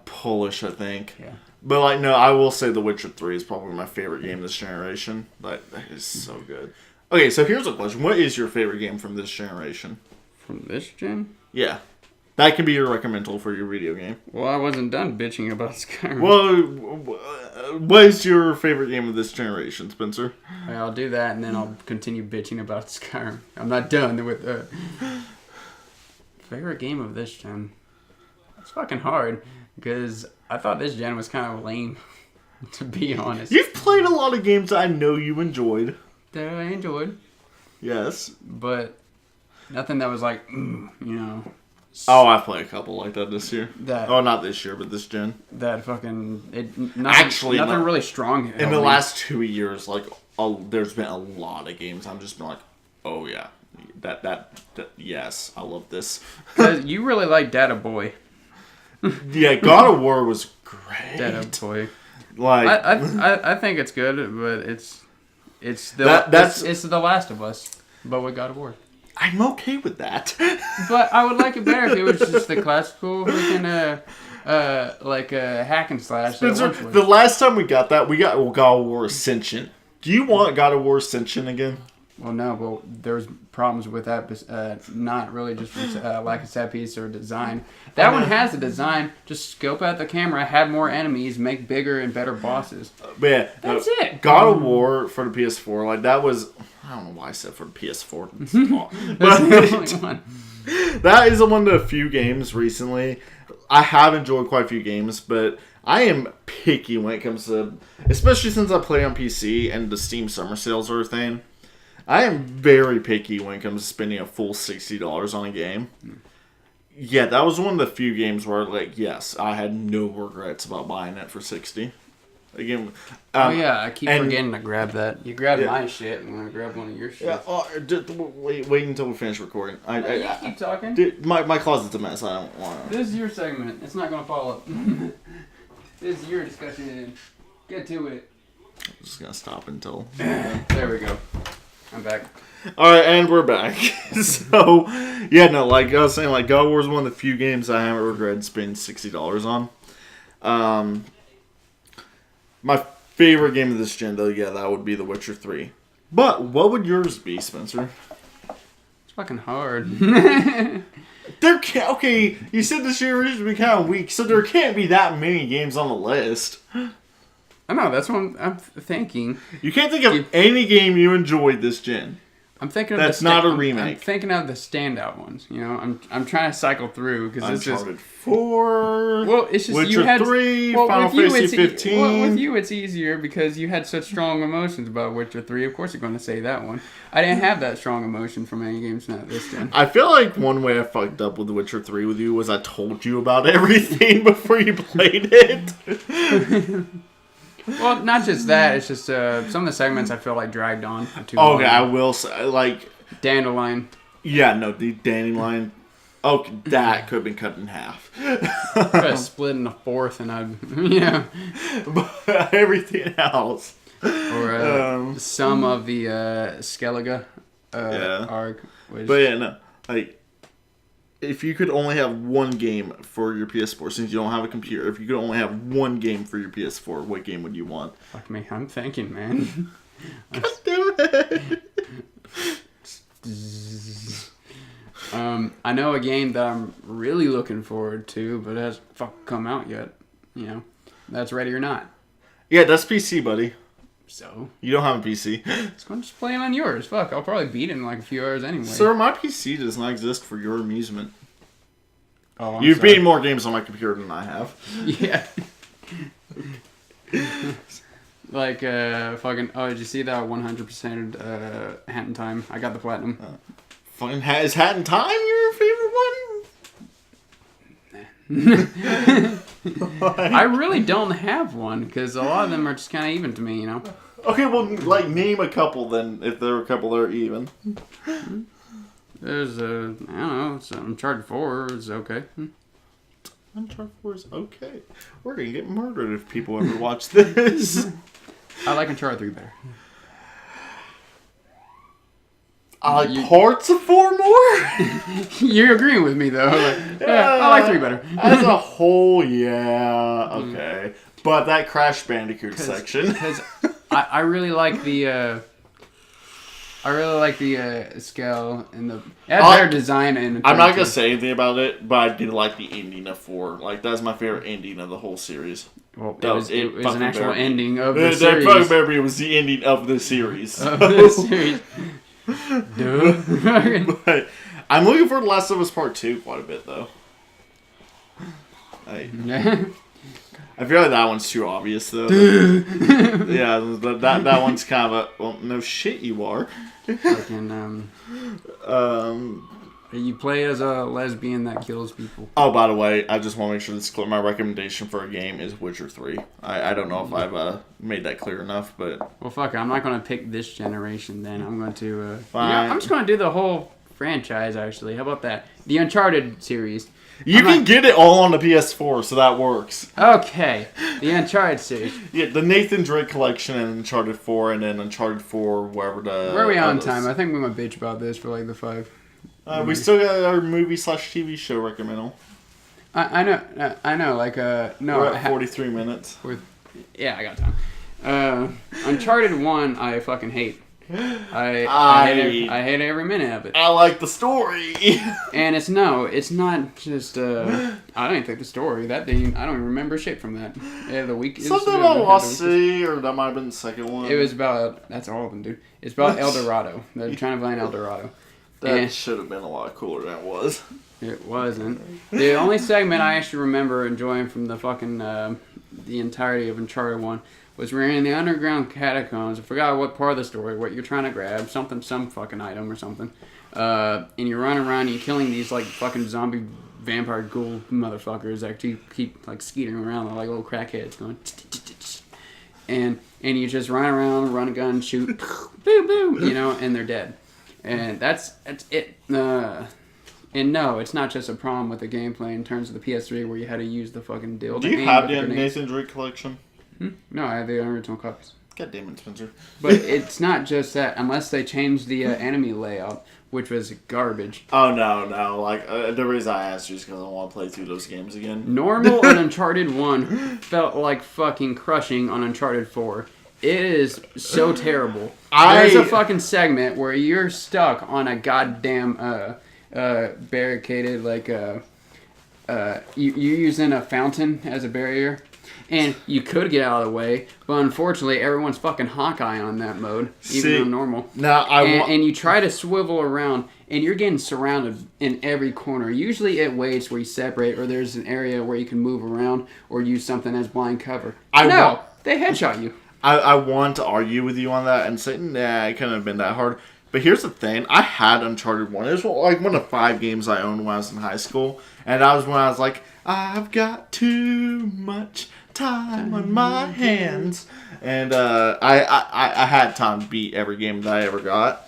Polish, I think. Yeah. But like, no, I will say The Witcher 3 is probably my favorite game this generation. Like, that is so good. Okay, so here's a question: what is your favorite game from this generation? From this gen? Yeah. That can be your recommendal for your video game. Well, I wasn't done bitching about Skyrim. Well, what is your favorite game of this generation, Spencer? Okay, I'll do that, and then I'll continue bitching about Skyrim. I'm not done with favorite game of this gen. It's fucking hard, because I thought this gen was kind of lame, to be honest. You've played a lot of games I know you enjoyed. That I enjoyed. Yes. But nothing that was like, you know... Oh, I've played a couple like that this year. Not this year, but this gen. That fucking... nothing really strong. In the last 2 years, like, there's been a lot of games I've just been like, oh yeah, that yes, I love this. Because you really like Data Boy. Yeah, God of War was great. Data Boy. Like, I think it's good, but it's The Last of Us, but with God of War. I'm okay with that. But I would like it better if it was just the classical freaking hack and slash. Spencer, the last time we got that, we got God of War Ascension. Do you want God of War Ascension again? Well, no, but there's problems with that, not really just from lack of set piece or design. That one has a design. Just scope out the camera, have more enemies, make bigger and better bosses. But yeah, that's it. God of War for the PS4, like that was... I don't know why I said for the PS4. That is one of the few games recently. I have enjoyed quite a few games, but I am picky when it comes to... Especially since I play on PC and the Steam summer sales are a thing. I am very picky when it comes to spending a full $60 on a game. Yeah, that was one of the few games where, like, yes, I had no regrets about buying it for $60. Again, I keep forgetting to grab that. You grabbed my shit, and I'm gonna grab one of your shit. Yeah, wait until we finish recording. You keep talking. Dude, my closet's a mess. I don't want to. This is your segment. It's not gonna follow up. This is your discussion. Get to it. I'm just gonna stop until. There we go. I'm back. All right, and we're back. So, yeah, no, like I was saying, like God of War is one of the few games I haven't regretted spending $60 on. My favorite game of this gen, though, yeah, that would be The Witcher 3. But what would yours be, Spencer? It's fucking hard. Okay, you said this year would be kind of weak, so there can't be that many games on the list. I know, that's what I'm thinking. You can't think of any game you enjoyed this gen. I'm thinking of that's not a remake. I'm thinking of the standout ones. You know, I'm trying to cycle through because it's just Uncharted 4. Well, it's just Witcher you had 3. well, Final Fantasy 15. Well, with you, it's easier because you had such strong emotions about Witcher 3. Of course, you're going to say that one. I didn't have that strong emotion from any games not this gen. I feel like one way I fucked up with The Witcher 3 with you was I told you about everything before you played it. Well, not just that. It's just some of the segments I feel like dragged on for too Okay, long. I will say, like... Dandelion. Yeah, no, the Dandelion... Okay, that could have been cut in half. Could have split in a fourth and I'd... Yeah. But everything else... Or some of the Skellige arc. Which... But yeah, no. Like... If you could only have one game for your PS4, since you don't have a computer, if you could only have one game for your PS4, what game would you want? Fuck me, I'm thinking, man. God damn it. I know a game that I'm really looking forward to, but it hasn't fucking come out yet. You know, that's Ready or Not. Yeah, that's PC, buddy. So? You don't have a PC. It's going to just play it on yours. Fuck, I'll probably beat it in like a few hours anyway. Sir, my PC does not exist for your amusement. Oh, You've beaten more games on my computer than I have. Yeah. Like, fucking... Oh, did you see that 100% Hat in Time? I got the platinum. Fucking is Hat in Time your favorite one? I really don't have one, because a lot of them are just kind of even to me, you know? Okay, well, like, name a couple then, if there are a couple that are even. There's, I don't know, Uncharted 4 is okay. Uncharted 4 is okay. We're gonna get murdered if people ever watch this. I like Uncharted 3 better. I like parts of 4 more? You're agreeing with me, though. Like, yeah, I like 3 better. As a whole, yeah, okay. But that Crash Bandicoot section. Because I really like the... scale and the... It had better design and... I'm not going to say anything about it, but I did like the ending of 4. Like, that's my favorite ending of the whole series. Well, it was an actual ending of the series. That fucking memory was the ending of the series. Of the series. Duh. But I'm looking for The Last of Us Part 2 quite a bit, though. I feel like that one's too obvious, though. Yeah, that one's kind of a... Well, no shit you are. Fucking, you play as a lesbian that kills people. Oh, by the way, I just want to make sure this is clear. My recommendation for a game is Witcher 3. I don't know if I've made that clear enough, but... Well, fuck it. I'm not going to pick this generation, then. I'm going to... Fine. I'm just going to do the whole franchise, actually. How about that? The Uncharted series. You can get it all on the PS4, so that works. Okay. The Uncharted series. Yeah, the Nathan Drake collection and Uncharted 4, and then Uncharted 4, wherever the... Where are we on time? I think we might bitch about this for like the 5. We still got our movie/TV show recommendal. I know. Like, no. We're at 43 minutes. Yeah, I got time. Uncharted 1, I fucking hate. I hate every minute of it. I like the story. And it's not just, I don't even think the story, that thing, I don't even remember shit from that. Yeah, Something about Lost City, or that might have been the second one. It was about, that's all of them, dude. It's about El Dorado. They're trying to find El Dorado. That should have been a lot cooler than it was. It wasn't. The only segment I actually remember enjoying from the fucking, the entirety of Uncharted 1 was we're in the underground catacombs. I forgot what part of the story, what you're trying to grab, some fucking item or something. And you're running around and you're killing these, like, fucking zombie vampire ghoul motherfuckers that keep like, skeetering around. They're like little crackheads going... And you just run around, run a gun, shoot, boom, boom, you know, and they're dead. And that's it. And no, it's not just a problem with the gameplay in terms of the PS3 where you had to use the fucking dildo. Do you have the Nathan Drake collection? No, I have the original copies. God damn it, Spencer. But it's not just that. Unless they change the enemy layout, which was garbage. Oh, no. Like, the reason I asked you is because I want to play through those games again. Normal on Uncharted 1 felt like fucking crushing on Uncharted 4. It is so terrible. There's a fucking segment where you're stuck on a goddamn barricaded, like, you're using a fountain as a barrier. And you could get out of the way, but unfortunately, everyone's fucking Hawkeye on that mode, even on normal. Now and you try to swivel around, and you're getting surrounded in every corner. Usually, it waits where you separate, or there's an area where you can move around, or use something as blind cover. They headshot you. I want to argue with you on that and say, nah, it couldn't have been that hard. But here's the thing. I had Uncharted 1. It was like one of 5 games I owned when I was in high school. And that was when I was like, I've got too much time on my hands. And I had time to beat every game that I ever got.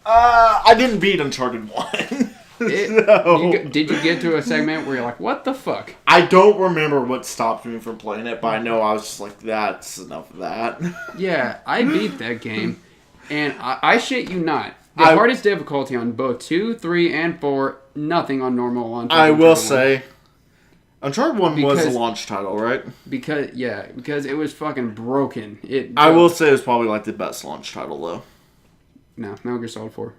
I didn't beat Uncharted 1. Did you get to a segment where you're like, what the fuck? I don't remember what stopped me from playing it, but I know I was just like, that's enough of that. Yeah, I beat that game. And I shit you not. The hardest difficulty on both 2, 3, and 4, nothing on normal on I will say, Uncharted 1 was the launch title, right? Because it was fucking broken. I will say it was probably like the best launch title, though. No, Metal Gear Solid 4.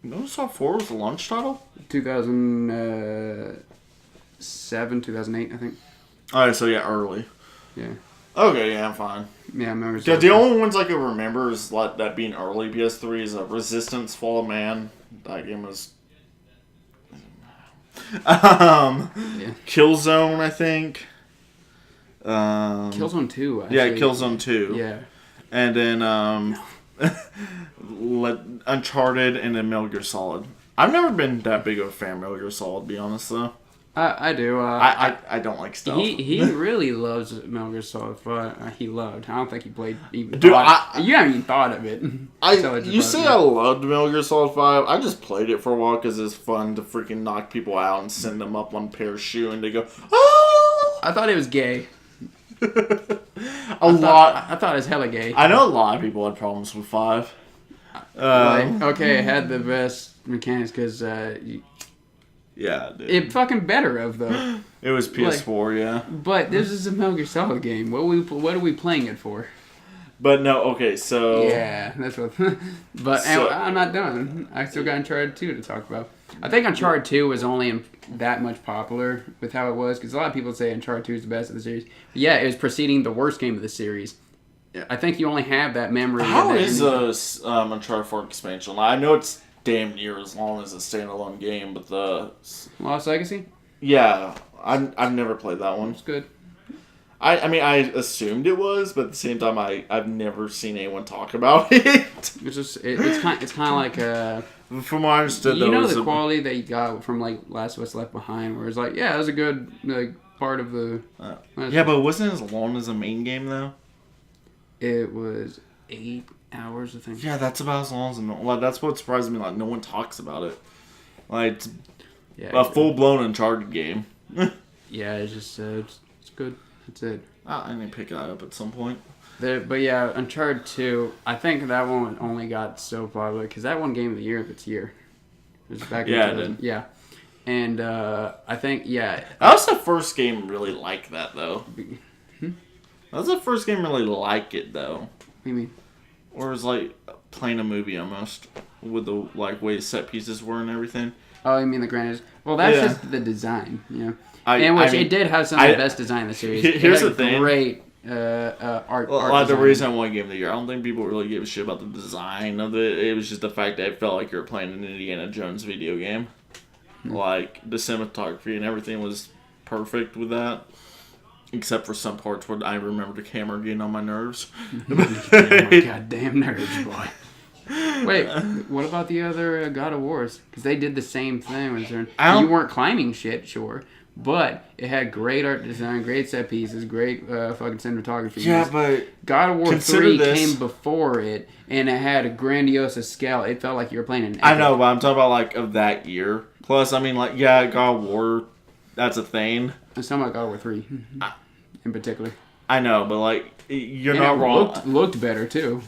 Metal Gear Solid 4 was the launch title? 2007, 2008, I think. Alright, so yeah, early. Yeah. Okay, yeah, I'm fine. Yeah, Metal Gear Solid. The only ones I can remember is like that being early PS3 is Resistance, Fall of Man. That game was... Killzone, I think. Killzone 2, actually. Yeah, Killzone 2. Yeah. And then Uncharted and then Metal Gear Solid. I've never been that big of a fan of Metal Gear Solid, to be honest, though. I do. I don't like stealth. He really loves Metal Gear Solid 5. He loved. I don't think he played even. Dude, you haven't even thought of it. You say I loved Metal Gear Solid 5. I just played it for a while because it's fun to freaking knock people out and send them up on parachute and they go, oh! I thought it was gay. I thought it was hella gay. I know a lot of people had problems with 5. It had the best mechanics because yeah, dude. It fucking better of though. It was PS4, yeah. But this is a Metal Gear Solid game. What are we playing it for? But no, okay, so yeah, that's what. But I'm not done. I still got Uncharted 2 to talk about. I think Uncharted 2 was only that much popular with how it was because a lot of people say Uncharted 2 is the best of the series. But yeah, it was preceding the worst game of the series. I think you only have that memory. How is Uncharted 4 expansion? I know it's damn near as long as a standalone game, but the Lost Legacy? Yeah, I've never played that one. It's good. I mean, I assumed it was, but at the same time, I've never seen anyone talk about it. It's just it's kind of like from what I understood, you know the quality that you got from like Last of Us Left Behind, where it's like it was a good part of the. Yeah, but it wasn't as long as the main game though. It was 8 hours, I think. Yeah, that's about as long as that's what surprised me. Like no one talks about it. Like a full blown Uncharted game. Yeah, it's just it's good. That's it. I need to pick that up at some point. But yeah, Uncharted 2, I think that one only got so popular because that won Game of the Year of its year. It was back yeah, it did. Yeah. And I think, yeah. That was the first game really like that, though. That was the first game really like it, though. What do you mean? Or it was like playing a movie almost with the way set pieces were and everything. Oh, you mean the Grand? Well, that's just the design, you know. It did have some of the best design in the series. Here's the thing. Great art. The reason I won Game of the Year, I don't think people really gave a shit about the design of it. It was just the fact that it felt like you were playing an Indiana Jones video game. Like the cinematography and everything was perfect with that, except for some parts where I remember the camera getting on my nerves. Goddamn nerves, boy. Wait, what about the other God of Wars? Because they did the same thing. You weren't climbing shit, sure. But it had great art design, great set pieces, great fucking cinematography. Yeah, but God of War 3 came before it, and it had a grandiose scale. It felt like you were playing an epic. I know, but I'm talking about, like, of that year. Plus, I mean, like, yeah, God of War, that's a thing. I'm talking about God of War 3 in particular. I know, but like you're And not it wrong. Looked better too.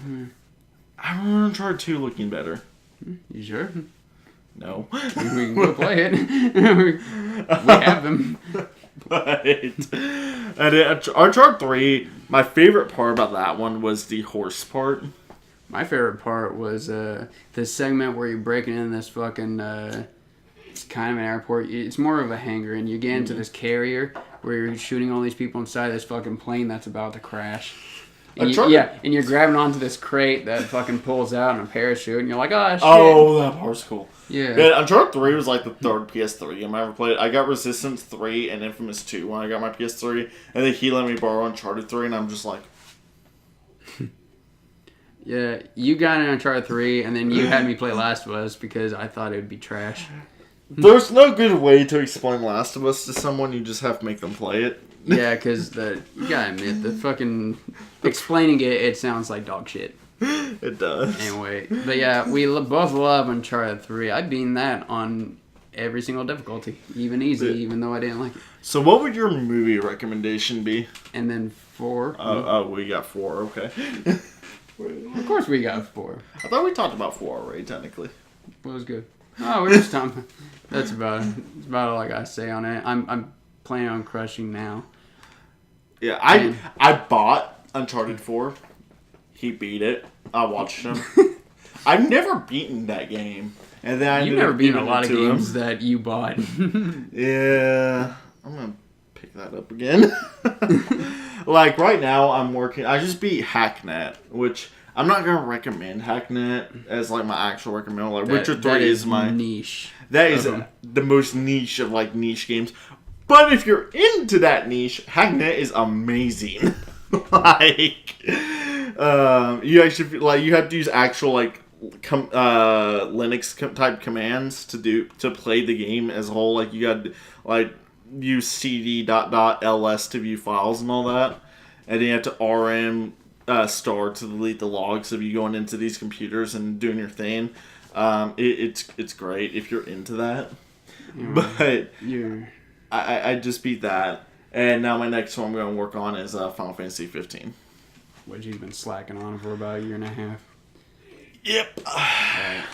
I remember Uncharted 2 looking better. You sure? No. We can go play it. We have them. But and Uncharted 3, my favorite part about that one was the horse part. My favorite part was the segment where you're breaking in this fucking. It's kind of an airport. It's more of a hangar, and you get into this carrier where you're shooting all these people inside this fucking plane that's about to crash. And and you're grabbing onto this crate that fucking pulls out in a parachute, and you're like, oh shit. Oh, that part's cool. Yeah. Uncharted 3 was like the third PS3 game I ever played. I got Resistance 3 and Infamous 2 when I got my PS3, and then he let me borrow Uncharted 3, and I'm just like... Yeah, you got in Uncharted 3, and then you had me play Last of Us because I thought it would be trash. There's no good way to explain Last of Us to someone, you just have to make them play it. Yeah, because you gotta admit, the fucking... Explaining it sounds like dog shit. It does. Anyway, but yeah, we both love Uncharted 3. I've beaten that on every single difficulty, even easy, even though I didn't like it. So what would your movie recommendation be? And then 4. Oh, we got 4, okay. Of course we got 4. I thought we talked about 4 already, technically. What was good? Oh, we're just talking. That's about it. That's about all I gotta say on it. I'm planning on crushing now. Yeah, I bought Uncharted 4. He beat it. I watched him. I've never beaten that game. And then You've never beaten a lot of games that you bought. Yeah. I'm going to pick that up again. Like, right now, I just beat Hacknet, which I'm not going to recommend Hacknet as, like, my actual recommend. Like, Witcher 3 is my... niche. That is the most niche of, like, niche games. But if you're into that niche, Hacknet is amazing. Like... you actually you have to use actual Linux type commands to play the game as a whole. Like you got to use cd ..ls to view files and all that, and then you have to rm star to delete the logs of you going into these computers and doing your thing. It's great if you're into that. But I just beat that, and now my next one I'm going to work on is Final Fantasy 15. Which you've been slacking on for about a year and a half. Yep.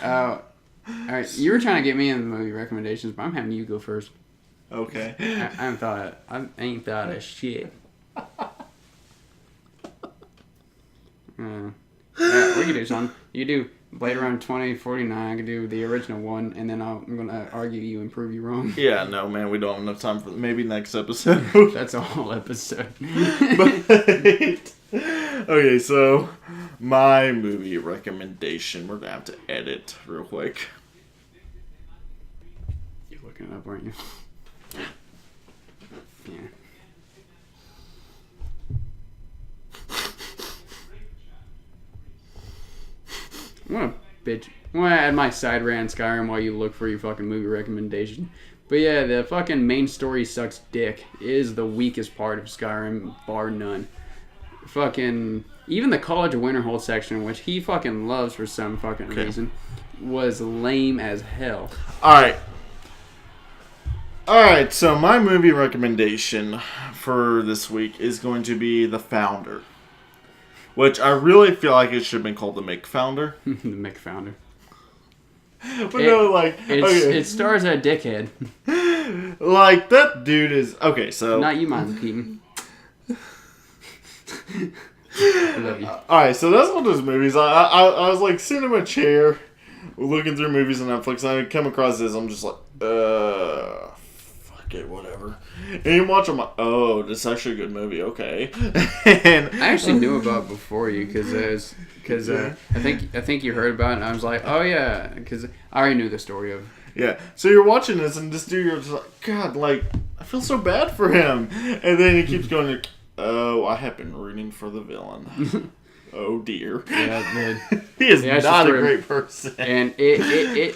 Alright, you were trying to get me in the movie recommendations, but I'm having you go first. Okay. I ain't thought of shit. Yeah, we can do something. You do Blade Runner 2049, I can do the original one, and then I'm going to argue you and prove you wrong. Yeah, no, man, we don't have enough time for maybe next episode. That's a whole episode. Okay, so my movie recommendation, we're going to have to edit real quick. You're looking it up, aren't you? Yeah. What a bitch. I'm gonna add my side rant Skyrim while you look for your fucking movie recommendation. But yeah, the fucking main story sucks dick. It is the weakest part of Skyrim, bar none. Fucking... Even the College of Winterhold section, which he fucking loves for some fucking reason, was lame as hell. Alright, so my movie recommendation for this week is going to be The Founder. Which I really feel like it should have been called The McFounder. The McFounder. But It stars a dickhead. Like, that dude is... Okay, so... Not you, Michael Keaton. I love you. Alright, so that's one of those movies. I was like sitting in my chair looking through movies on Netflix, and I come across this. I'm just like, fuck it, whatever. And you watch, I'm like, oh, this is actually a good movie. Okay. And I actually knew about it before you because I think you heard about it, and I was like, oh yeah, because I already knew the story of. Yeah, so you're watching this, and this dude, you're just like, God, like, I feel so bad for him. And then he keeps going, oh, I have been rooting for the villain. Oh dear. Yeah, he is not a great person. And it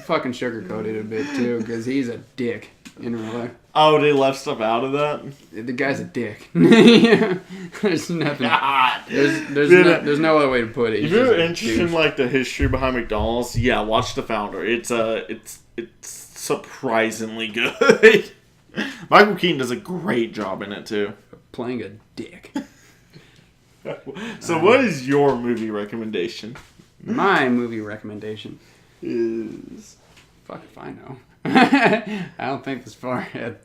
fucking sugarcoated a bit too, because he's a dick in real life. Oh, they left stuff out of that? The guy's a dick. There's nothing. God. There's no other way to put it. If you're interested in like the history behind McDonald's, yeah, watch The Founder. It's surprisingly good. Michael Keaton does a great job in it too. playing a dick. So what is your movie recommendation? My movie recommendation Is... Fuck if I know. I don't think this far ahead.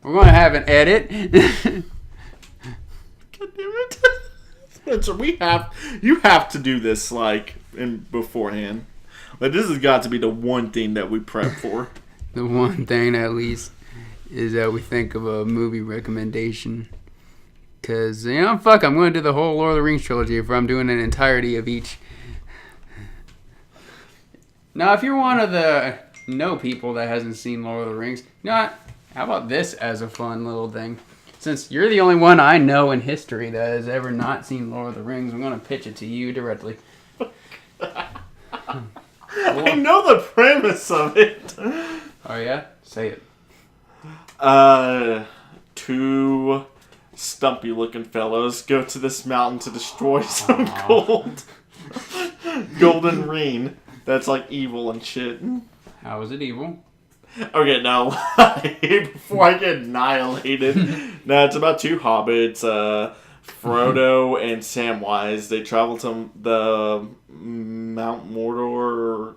We're going to have an edit. God damn it. Spencer, you have to do this, like, beforehand. Like, this has got to be the one thing that we prep for. The one thing, at least, is that we think of a movie recommendation. Because, fuck, I'm going to do the whole Lord of the Rings trilogy if I'm doing an entirety of each. Now, if you're one of the people that hasn't seen Lord of the Rings, how about this as a fun little thing? Since you're the only one I know in history that has ever not seen Lord of the Rings, I'm going to pitch it to you directly. I know the premise of it. Oh, yeah? Say it. Two stumpy-looking fellows go to this mountain to destroy some golden ring that's, like, evil and shit. How is it evil? Okay, now, before I get annihilated, no, it's about two hobbits, Frodo and Samwise. They travel to the Mount Mordor,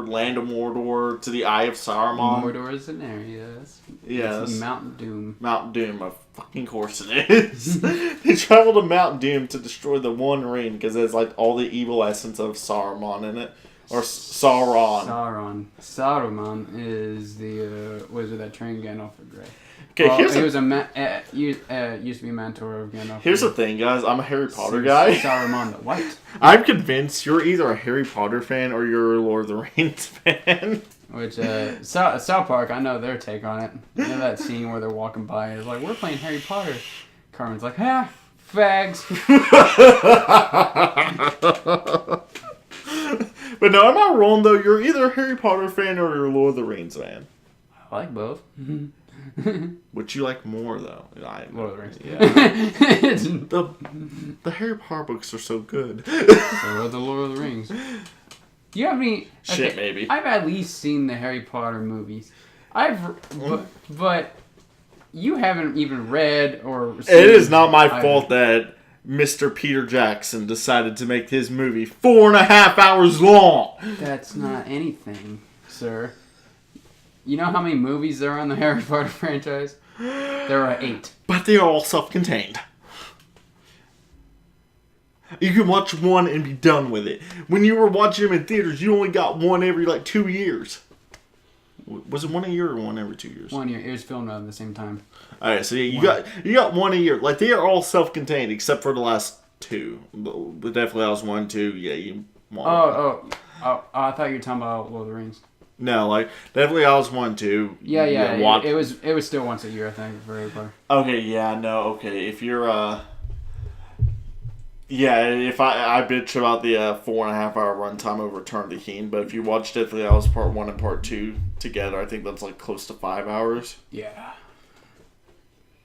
land of Mordor, to the Eye of Saruman. Mordor is an area. Yes. It's Mount Doom. Mount Doom, of fucking course it is. They travel to Mount Doom to destroy the One Ring, because there's, like, all the evil essence of Saruman in it. Or Sauron. Saruman is the wizard that trained Gandalf the Grey. Okay, he was used to be a mentor of Gandalf. Here's the thing, guys. I'm a Harry Potter guy. Saruman the White. I'm convinced you're either a Harry Potter fan or you're a Lord of the Rings fan. Which, South Park, I know their take on it. You know that scene where they're walking by and it's like, we're playing Harry Potter. Carmen's like, fags. But no, am I wrong, though? You're either a Harry Potter fan or you're a Lord of the Rings fan. I like both. Which you like more, though? Lord of the Rings. Yeah. the Harry Potter books are so good. So are the Lord of the Rings. Do you have any... Shit, maybe. I've at least seen the Harry Potter movies. But you haven't even read or seen... It is not my fault that Mr. Peter Jackson decided to make his movie 4.5 hours long. That's not anything, sir. You know how many movies there are on the Harry Potter franchise? There are 8. But they are all self-contained. You can watch one and be done with it. When you were watching them in theaters, you only got one every, 2 years. Was it 1 a year or 1 every 2 years? 1 year. It was filmed at the same time. Alright, so you got 1 a year. Like, they are all self-contained except for the last 2. But definitely I was 1, 2. Yeah, you want. I thought you were talking about Lord of the Rings. No, definitely I was 1, 2. Yeah. It was still once a year, I think, for Harry Potter. Okay, yeah, no, okay. If you're yeah, if I bitch about the 4.5 hour runtime of Return of the King, but if you watch Deathly Hallows Part 1 and Part 2 together, I think that's close to 5 hours. Yeah.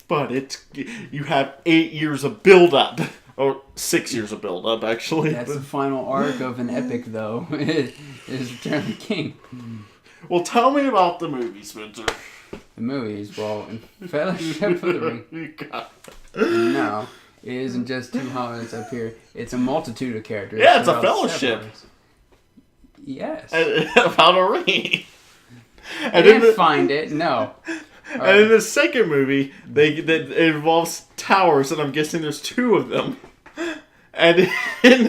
But you have 8 years of build up. Or 6 years of build up, actually. That's the final arc of an epic, though. Is Return of the King. Well, tell me about the movie, Spencer. The movies, well, in Fellowship of the Ring. No. It isn't just two hobbits up here. It's a multitude of characters. Yeah, it's a fellowship. Yes. About a ring. I didn't find it, no. And in the second movie, it involves towers, and I'm guessing there's 2 of them. And in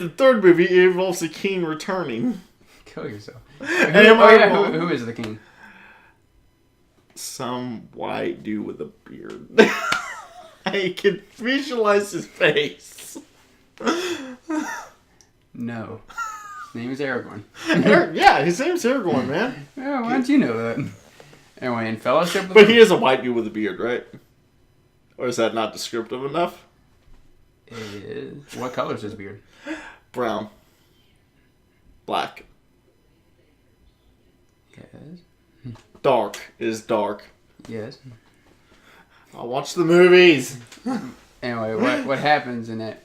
the third movie, it involves the king returning. Kill yourself. Who is the king? Some white dude with a beard. I can visualize his face. No. His name is Aragorn. Yeah, his name's Aragorn, man. Yeah, why don't you know that? Anyway, in Fellowship... But he is a white dude with a beard, right? Or is that not descriptive enough? It is. What color is his beard? Brown. Black. Yes. Dark is dark. Yes. I'll watch the movies. Anyway, what happens in it?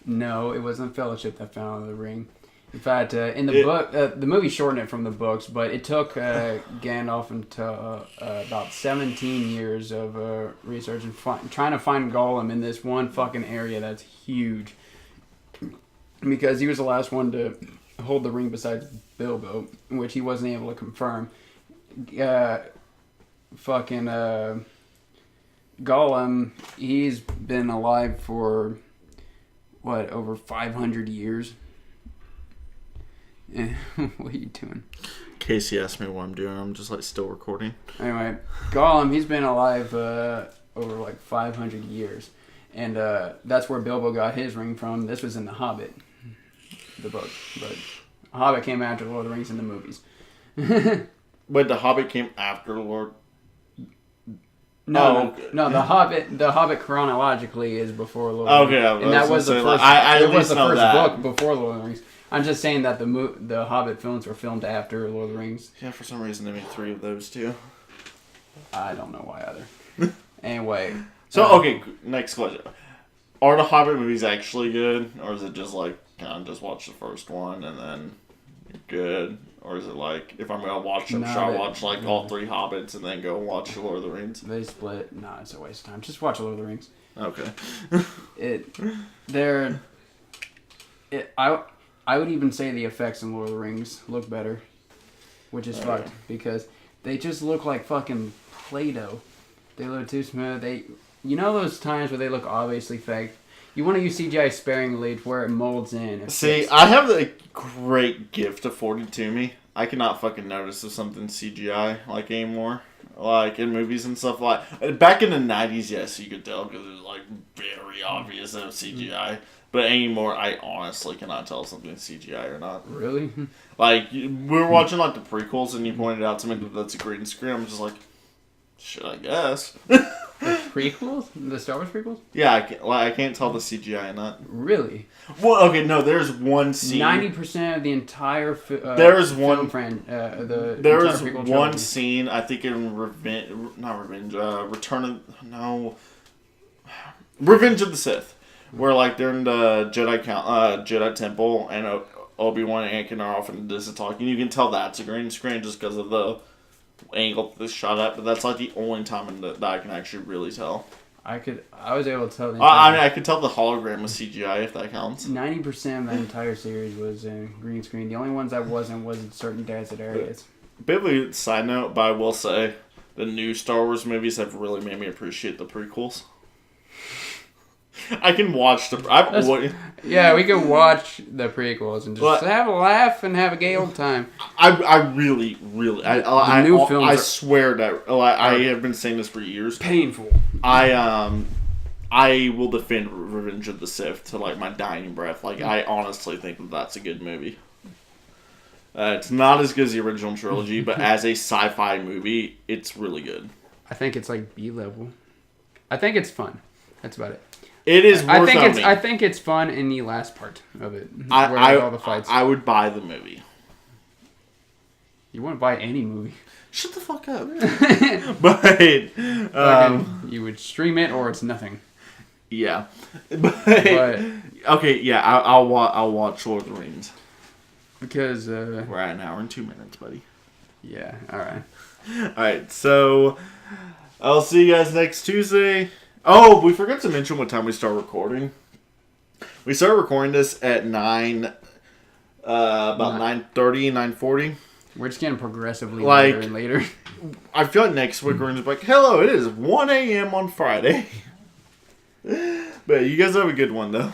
No, it wasn't Fellowship that found the ring. In fact, in the book, the movie shortened it from the books, but it took Gandalf until about 17 years of research and trying to find Gollum in this one fucking area that's huge. Because he was the last one to hold the ring besides Bilbo, which he wasn't able to confirm. Gollum, he's been alive for, over 500 years? What are you doing? Casey asked me what I'm doing. I'm just still recording. Anyway, Gollum, he's been alive over 500 years. And that's where Bilbo got his ring from. This was in The Hobbit, the book. But Hobbit came after Lord of the Rings in the movies. But The Hobbit came after Lord... No, the Hobbit chronologically is before Lord of the Rings. Okay, and that was the first. It was the first book before Lord of the Rings. I'm just saying that the Hobbit films were filmed after Lord of the Rings. Yeah, for some reason they made 3 of those too. I don't know why either. Anyway. So okay, next question: are the Hobbit movies actually good, or is it just just watch the first one and then you're good? Or is it if I'm going to watch them, should I watch all 3 Hobbits and then go watch Lord of the Rings? They split. No, it's a waste of time. Just watch Lord of the Rings. Okay. I would even say the effects in Lord of the Rings look better. Which is fucked. Because they just look like fucking Play-Doh. They look too smooth. You know those times where they look obviously fake? You want to use CGI sparingly to where it molds in. See, I have the great gift afforded to me. I cannot fucking notice if something's CGI anymore. In movies and stuff back in the 90s, yes, you could tell because it was very obvious that it was CGI. But anymore, I honestly cannot tell if something's CGI or not. Really? We were watching the prequels and you pointed out to me that's a green screen. I'm just shit, I guess. The prequels? The Star Wars prequels? Yeah, I can't tell the CGI in that. Really? Well, okay, no, there's one scene. 90% of the entire there's one trilogy. Scene, I think in Revenge of the Sith, where they're in the Jedi Temple and Obi-Wan and Anakin are off in the distance talking. You can tell that's a green screen just because of the angle this shot at, but that's the only time that I can actually really tell. I was able to tell. I could tell the hologram was CGI if that counts. 90% of the entire series was green screen. The only ones that wasn't was in certain desert areas. Bit side note, but I will say the new Star Wars movies have really made me appreciate the prequels. I can watch yeah, we can watch the prequels and just have a laugh and have a gay old time. I really, I swear that I have been saying this for years. Painful. I will defend Revenge of the Sith to my dying breath. I honestly think that's a good movie. It's not as good as the original trilogy, but as a sci-fi movie, it's really good. I think it's B-level. I think it's fun. That's about it. It is. I think it's fun in the last part of it. All the fights. I would buy the movie. You wouldn't buy any movie. Shut the fuck up. But you would stream it or it's nothing. Yeah. But okay. Yeah. I'll watch Lord of the Rings. Because we're at 1 hour and 2 minutes, buddy. Yeah. All right. All right. So I'll see you guys next Tuesday. Oh, we forgot to mention what time we start recording. We started recording this at 9, about 9:30, 9:40. We're just getting progressively later and later. I feel next week we're going to be hello, it is 1 a.m. on Friday. But you guys have a good one, though.